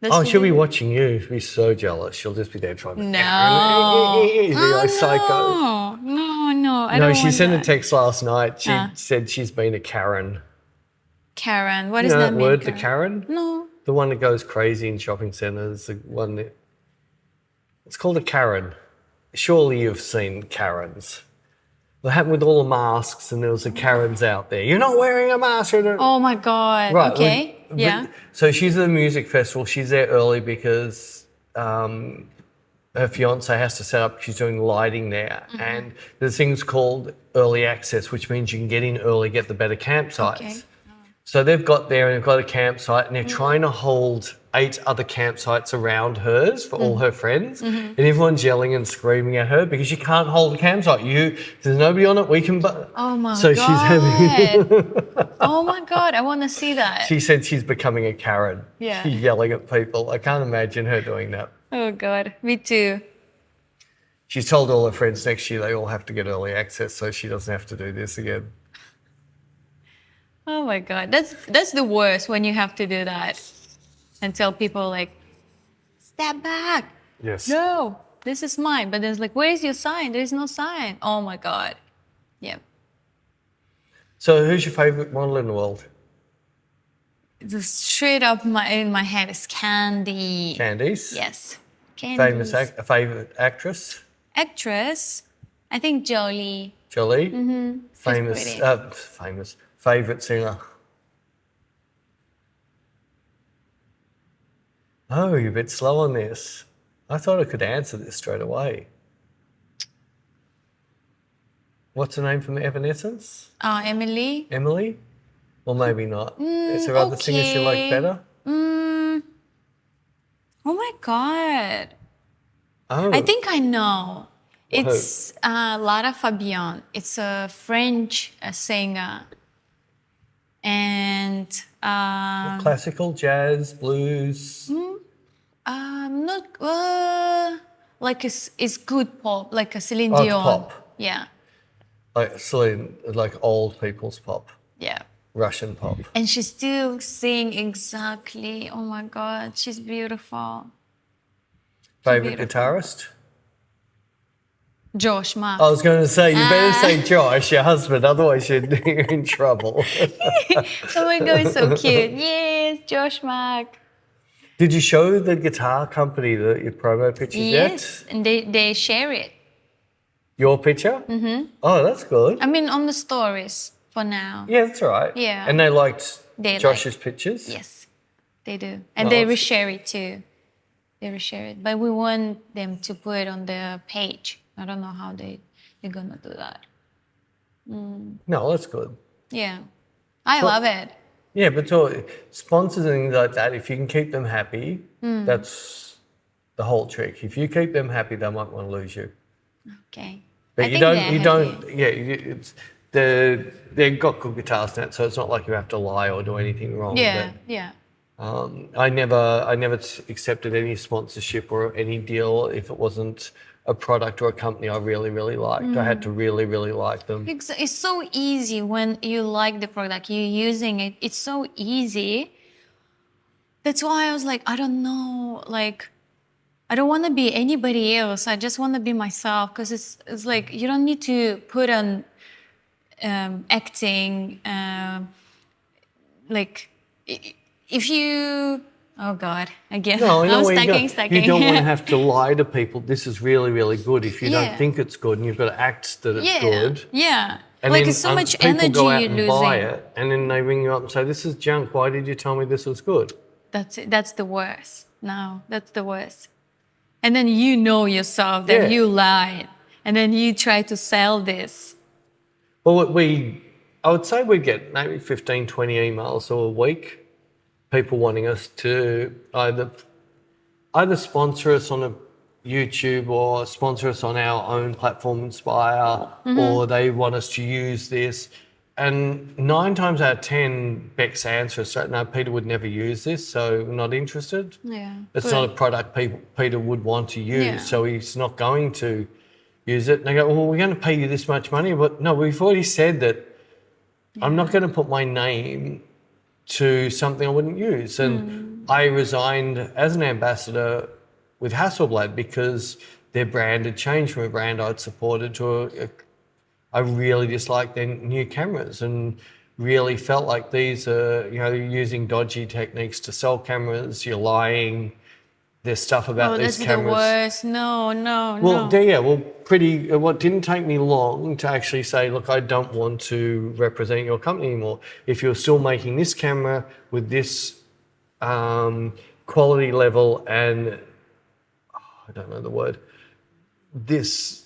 Does Oh, she she'll do be that? watching you. She'll be so jealous. She'll just be there trying to... No. She'll be like psycho. No. I No, don't she want sent a that. text last night. She said she's been a Karen. Karen. What You does know that that mean? word, the Karen? No. The one that goes crazy in shopping centres. The one that... It's called a Karen. Surely you've seen Karens. What happened with all the masks and there was the Karens out there. You're not wearing a mask. Oh my God. Right. Okay. But- Yeah. So she's at the music festival. She's there early because her fiance has to set up. She's doing lighting there, and there's things called early access, which means you can get in early, get the better campsites. Okay. So they've got there and they've got a campsite, and they're trying to hold 8 other campsites around hers for all her friends, and everyone's yelling and screaming at her because you can't hold a campsite. There's nobody on it. We can. Oh my So God. she's having. Oh my God. I want to see that. She said she's becoming a Karen. Yeah. She's yelling at people. I can't imagine her doing that. Oh God. Me too. She's told all her friends next year they all have to get early access so she doesn't have to do this again. Oh my God. That's the worst when you have to do that and tell people like, step back. Yes. No, this is mine. But there's like, where's your sign? There's no sign. Oh my God. Yeah. So who's your favourite model in the world? The straight up in my head is Candy. Candice? Yes. Candy. Favourite actress? Actress. I think Jolie. Jolie? pretty. Famous. Favourite singer? Oh, you're a bit slow on this. I thought I could answer this straight away. What's her name from Evanescence? Emily. Emily? Well, maybe not. Is there other singers you like okay. better? Oh my God. Oh. I think I know. It's Lara Fabian. It's a French singer. And Classical, jazz, blues. not like it's good pop, like a Celine Oh, it's Dion. pop. Yeah, Like Celine, like old people's pop, yeah. Russian pop. And she still sing exactly. Oh my God, she's beautiful. Favourite beautiful. guitarist? Josh Mark. I was going to say, you better say Josh, your husband, otherwise you're in trouble. Oh my God, it's so cute. Yes, Josh Mark. Did you show the guitar company your promo pictures Yes, yet? and they share it. Your picture? Mm-hmm. Oh, that's good. I mean, on the stories for now. Yeah, that's all right. Yeah. And they liked They Josh's pictures? Yes, they do. And Oh, they that's- reshare it too. They reshare it. But we want them to put it on their page. I don't know how they're going to do that. No, that's good. Yeah. I love it. Yeah, but sponsors and things like that, if you can keep them happy, that's the whole trick. If you keep them happy, they might want to lose you. Okay. But I you think don't, they're you happy. don't, they've got good guitars now, so it's not like you have to lie or do anything wrong. Yeah, yeah. But, I never accepted any sponsorship or any deal if it wasn't a product or a company I really, really liked. I had to really, really like them. It's so easy when you like the product, you're using it. It's so easy. That's why I was like, I don't know, like, I don't want to be anybody else. I just want to be myself because it's like you don't need to put on acting. Like, if you, oh God, again, No, I know I'm where stacking. you don't want to have to lie to people. This is really, really good if you Yeah. don't think it's good and you've got to act that it's Yeah, good. yeah. And Like then, it's so much people energy go out you're and buy losing. it, and then they ring you up and say, "This is junk. Why did you tell me this was good?" That's it. That's the worst. No, that's the worst. And then you know yourself that Yeah. you lied, and then you try to sell this. Well, I would say we get maybe 15, 20 emails a week, people wanting us to either sponsor us on a YouTube or sponsor us on our own platform, Inspire, or they want us to use this. And 9 times out of 10, Beck's answer is, no, Peter would never use this, so we're not interested. Yeah. It's Good. not a product Peter would want to use, Yeah. so he's not going to use it. And they go, well, we're going to pay you this much money. But no, we've already said that I'm not going to put my name to something I wouldn't use. And I resigned as an ambassador with Hasselblad because their brand had changed from a brand I'd supported to I really disliked their new cameras and really felt like these are, you're using dodgy techniques to sell cameras, you're lying, there's stuff about these That's cameras. the worst. No. What didn't take me long to actually say, look, I don't want to represent your company anymore. If you're still making this camera with this quality level and, I don't know the word, this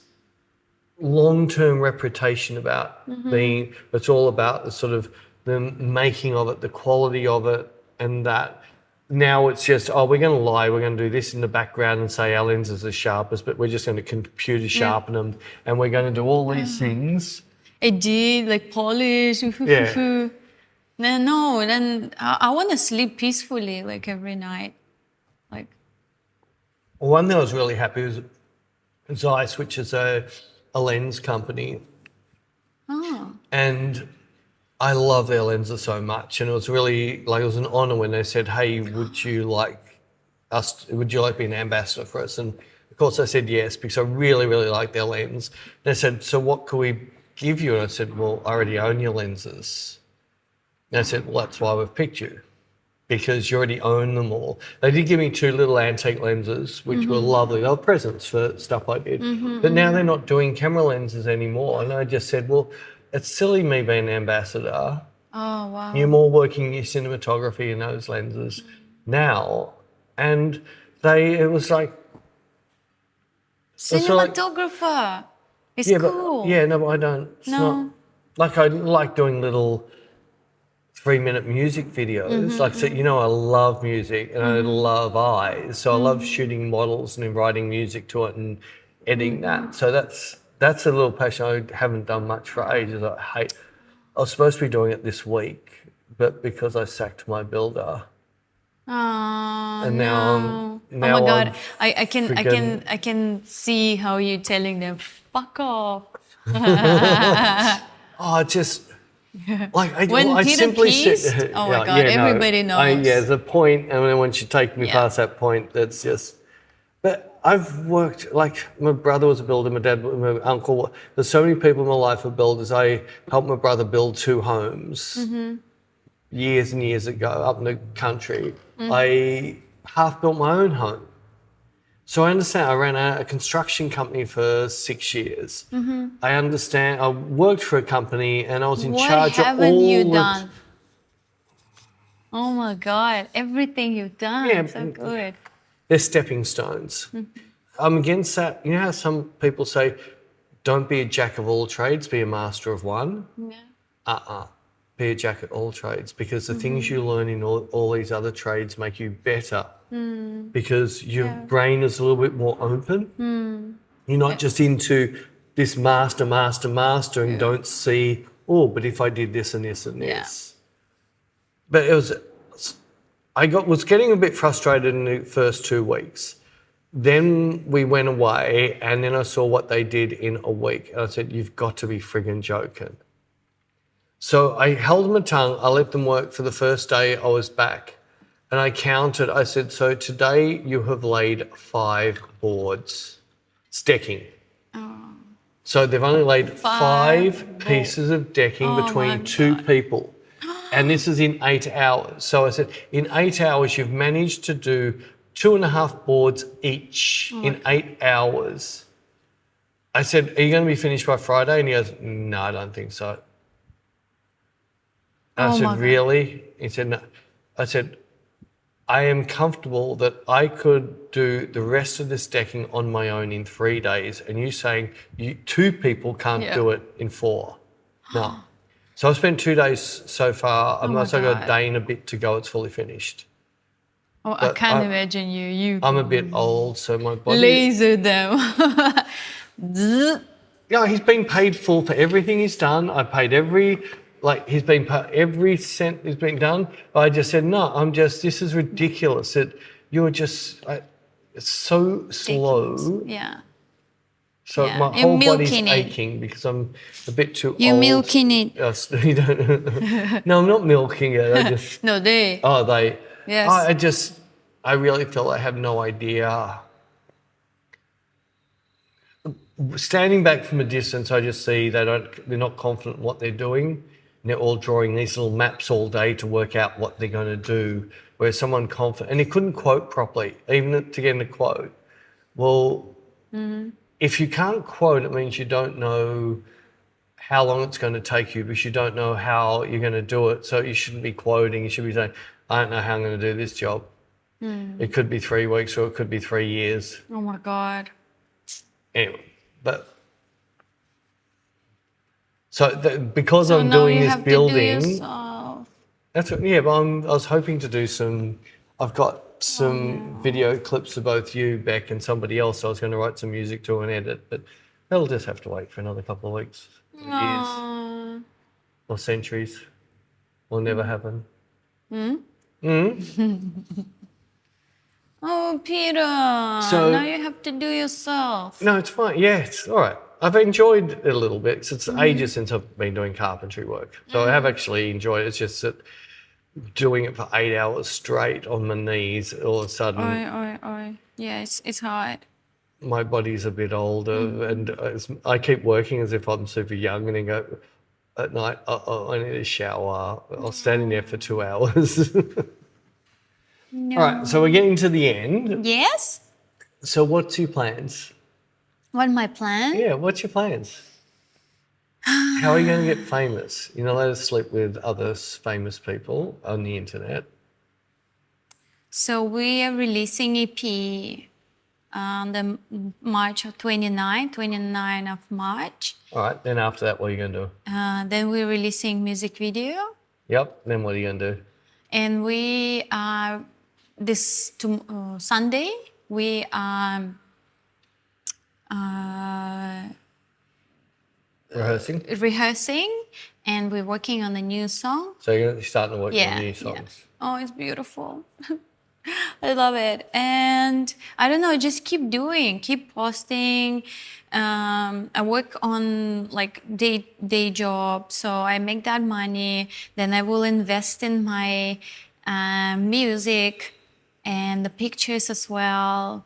long-term reputation about being, it's all about the sort of the making of it, the quality of it, and that. Now it's just, we're going to lie, we're going to do this in the background and say our lenses are sharpest, but we're just going to computer sharpen them, and we're going to do all these things. Edit, like polish. Yeah. No, then I want to sleep peacefully, like every night. Like. One thing I was really happy was Zeiss, which is a lens company. Oh. And I love their lenses so much. And it was really, like, it was an honour when they said, hey, would you like to be an ambassador for us? And of course I said yes, because I really, really like their lens. They said, so what can we give you? And I said, well, I already own your lenses. And I said, well, that's why we've picked you, because you already own them all. They did give me 2 little antique lenses, which were lovely. They were presents for stuff I did. But now they're not doing camera lenses anymore. And I just said, well, it's silly me being an ambassador. Oh, wow. You're more working your cinematography in those lenses now. And it was like... Cinematographer. It's cool. But I don't... It's not... Like, I like doing little 3-minute music videos. Like, so, I love music and I love eyes. So I love shooting models and writing music to it and editing that. So that's a little passion I haven't done much for ages. I was supposed to be doing it this week, but because I sacked my builder. Oh, And no. now Oh my God, I'm I can see how you're telling them, fuck off. Just like When I Peter simply pees, said, oh my God, everybody knows. There's a point, and then once you take me past that point, that's just. But I've worked, like, my brother was a builder, my dad, my uncle. There's so many people in my life who are builders. I helped my brother build 2 homes years and years ago up in the country. I half built my own home. So I understand. I ran a construction company for 6 years. I understand. I worked for a company and I was in charge of all... What haven't you done? Oh my God, everything you've done. Yeah, so good. They're stepping stones. I'm against that. You know how some people say, don't be a jack of all trades, be a master of one? Yeah. Be a jack of all trades, because the things you learn in all these other trades make you better, because your brain is a little bit more open. You're not just into this master and don't see, but if I did this and this and this. But I was getting a bit frustrated in the first 2 weeks. Then we went away and then I saw what they did in a week. And I said, you've got to be friggin' joking. So I held my tongue. I let them work for the first day I was back. And I counted. I said, so today you have laid 5 boards. It's decking. So they've only laid 5 pieces of decking between 2 people. And this is in 8 hours. So I said, in 8 hours, you've managed to do 2.5 boards each in 8 hours. I said, are you going to be finished by Friday? And he goes, no, I don't think so. And I said, really? He said, no. I said, I am comfortable that I could do the rest of this decking on my own in 3 days. And you saying 2 people can't do it in 4. No. So I spent 2 days so far. I've also got a day and a bit to go. It's fully finished. Oh, I can't imagine you. I'm a bit old, so my body... Laser them. Yeah, he's been paid full for everything he's done. I paid every like he's been every cent has been done. But I just said, no, this is ridiculous. You're just, it's so slow. Yeah. So Yeah. my You're whole body's milking it. aching because I'm a bit too You're old. milking it. You don't, no, I'm not milking it. I just, No, they. oh, they, Yes. I really feel I have no idea. Standing back from a distance, I just see they're not confident in what they're doing. And they're all drawing these little maps all day to work out what they're going to do. Whereas someone confident, and he couldn't quote properly, even to get in a quote. Well, if you can't quote, it means you don't know how long it's going to take you because you don't know how you're going to do it. So you shouldn't be quoting. You should be saying, I don't know how I'm going to do this job. It could be 3 weeks or it could be 3 years. Oh my God. Anyway, but so because So I'm now doing you this have building, to do yourself. that's what, yeah. But I was hoping to do some. I've got some video clips of both you, Bec, and somebody else. I was going to write some music to and edit, but that'll just have to wait for another couple of weeks, or years, Aw. or centuries. Will never happen. Oh, Peter. So- now you have to do yourself. No, it's fine. Yeah, it's all right. I've enjoyed it a little bit. It's ages since I've been doing carpentry work, so I have actually enjoyed it. It's just that doing it for 8 hours straight on my knees, all of a sudden, Oi. Yeah, it's hard. my body's a bit older, and I keep working as if I'm super young, and then go at night, I need a shower. I'll stand in there for 2 hours. No. All right, so we're getting to the end. Yes? So what's your plans? What my plan? Yeah, what's your plans? How are you going to get famous? You're not allowed to sleep with other famous people on the internet. So we are releasing EP on the March of 29 of March. All right, then after that, what are you going to do? Then we're releasing music video. Yep, then what are you going to do? And we are Sunday we are Rehearsing? and we're working on a new song. So you're starting to work Yeah, on new yeah. songs. Oh, it's beautiful. I love it. And I don't know, just keep posting. I work on like day job, so I make that money. Then I will invest in my music and the pictures as well,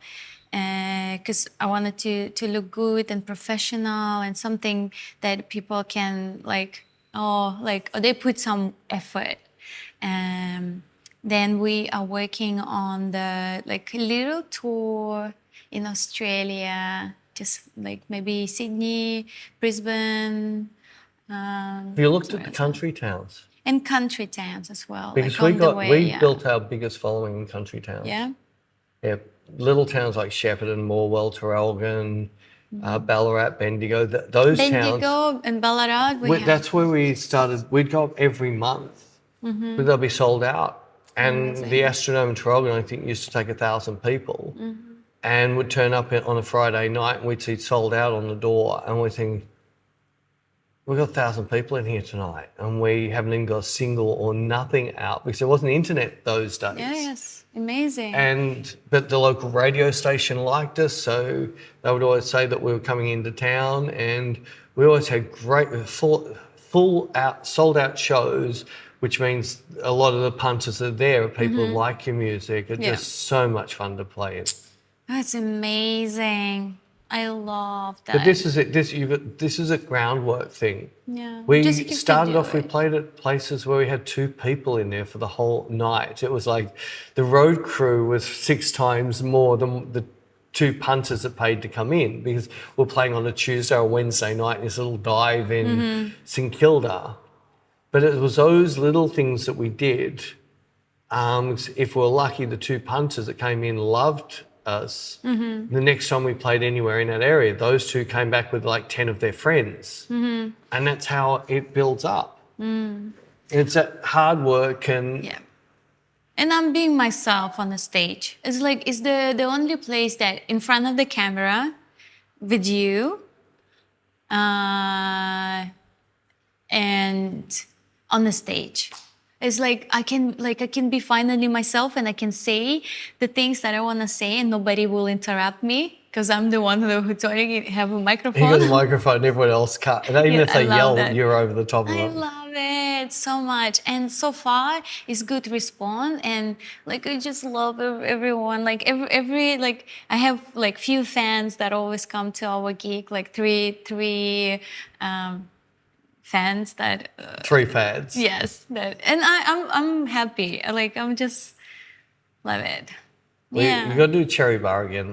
because I wanted to look good and professional and something that people can they put some effort. Then we are working on the little tour in Australia, just like maybe Sydney, Brisbane. Have you looked at the country towns? And country towns as well. Because like on the way, we yeah. built our biggest following in country towns. Yeah. Yeah, little towns like Shepparton, Morwell, Traralgon, Ballarat, Bendigo. Those towns. Bendigo and Ballarat. That's where we started. We'd go up every month, but they'll be sold out. And the Astronome in Traralgon, I think, used to take 1,000 people, and would turn up on a Friday night, and we'd see sold out on the door, and we'd think, we've got 1,000 people in here tonight, and we haven't even got a single or nothing out because there wasn't internet those days. Yes, amazing. But the local radio station liked us, so they would always say that we were coming into town, and we always had great sold out shows, which means a lot of the punters are there. People who like your music. It's just so much fun to play in. That's amazing. I love that. But this is it. This is a groundwork thing. Yeah. We Just keep to started do off. We it. played at places where we had 2 people in there for the whole night. It was like the road crew was 6 times more than the 2 punters that paid to come in because we're playing on a Tuesday or Wednesday night in this little dive in St Kilda. But it was those little things that we did. If we were lucky, the 2 punters that came in loved us. The next time we played anywhere in that area, those 2 came back with like 10 of their friends. And that's how it builds up. It's that hard work and Yeah. And I'm being myself on the stage. It's like it's the only place that in front of the camera with you. And on the stage. It's like I can be finally myself, and I can say the things that I want to say, and nobody will interrupt me because I'm the one who's talking. Have a You microphone. got the microphone, and everyone else can't. And even Yeah, if they I love yell, that. you're over the top of I it. love it so much, and so far it's good response, and like I just love everyone. Like every like I have like few fans that always come to our gig, like three fans that 3 fads. yes, that, and I'm happy. Like I'm just love it. We Yeah, got to do Cherry Bar again.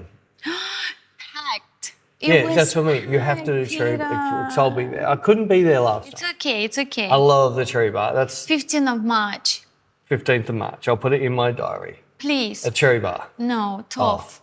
packed. Yeah, that's what I mean. You have to do Cherry Bar. Because I'll be there. I couldn't be there last It's time. okay. It's okay. I love the Cherry Bar. That's 15th of March, 15th of March. I'll put it in my diary. please. A Cherry Bar. No, tough.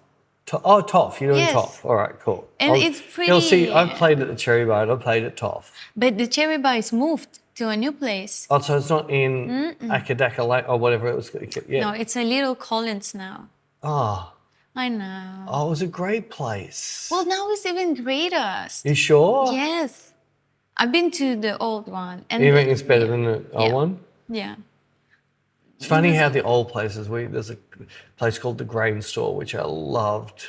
Toff. You're doing Yes. Toff. All right, cool. And it's You'll see, pretty. I've played at the Cherry Bar and I've played at Toff. But the Cherry Bar is moved to a new place. Oh, so it's not in Akadaka Lake or whatever it was. Yeah. No, it's a Little Collins now. Oh, I know. it was a great place. Well, now it's even greater. You sure? Yes. I've been to the old one. And You think it's better than the old Yeah. one? Yeah. It's funny how the old places, there's a place called the Grain Store, which I loved.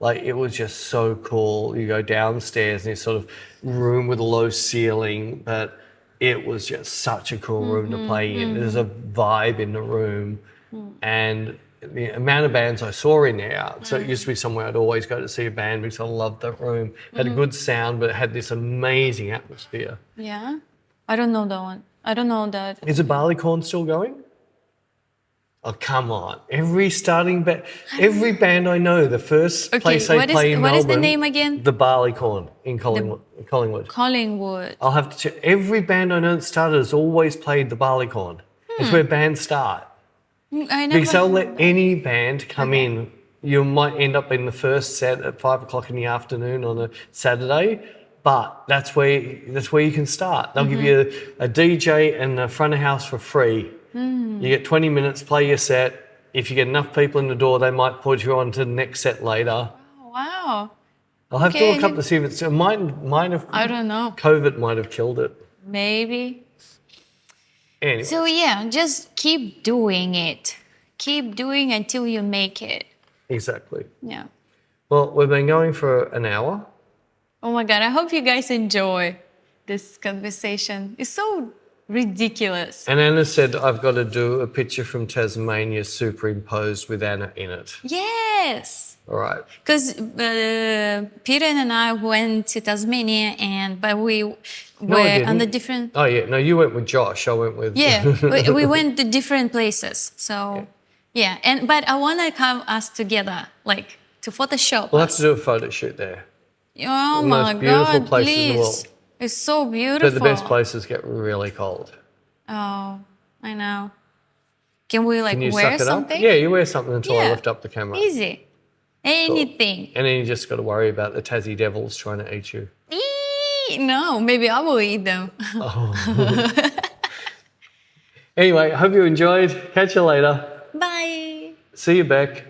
Like, it was just so cool. You go downstairs in this sort of room with a low ceiling, but it was just such a cool room to play in. There's a vibe in the room. And the amount of bands I saw in there, so it used to be somewhere I'd always go to see a band because I loved that room. It had a good sound, but it had this amazing atmosphere. Yeah. I don't know that one. I don't know that. Is the Barleycorn still going? Oh, come on. Every band I know, the first Okay, place they play in what Melbourne. is the name again? The Barleycorn in Collingwood. Collingwood. I'll have to check. Every band I know that started has always played the Barleycorn. It's where bands start. I never. Because they'll let any band come in. You might end up in the first set at 5 o'clock in the afternoon on a Saturday, but that's where you can start. They'll give you a DJ and the front of house for free. You get 20 minutes, play your set. If you get enough people in the door, they might put you on to the next set later. Oh, wow. I'll have to Okay, look up to see if it might have. I don't know. COVID might have killed it. Maybe. Anyway, So yeah, just keep doing it. Keep doing until you make it. exactly. Yeah. Well, we've been going for an hour. Oh my God, I hope you guys enjoy this conversation. It's so ridiculous. And Anna said, I've got to do a picture from Tasmania superimposed with Anna in it. Yes. All right. Because Peter and I went to Tasmania, but we I were on the didn't. different. Oh, yeah. No, you went with Josh. I went with... Yeah, we went to different places. So yeah, but I want to come us together, like to Photoshop We'll have us. to do a photo shoot there. Oh The my most beautiful God, places in the please! world. It's so beautiful. But the best places get really cold. Oh, I know. Can we Can you wear suck it something? up? Yeah, you wear something until I Yeah. lift up the camera. Easy. Anything. And then you just got to worry about the Tassie Devils trying to eat you. No, maybe I will eat them. Anyway, hope you enjoyed. Catch you later. Bye. See you, Beck.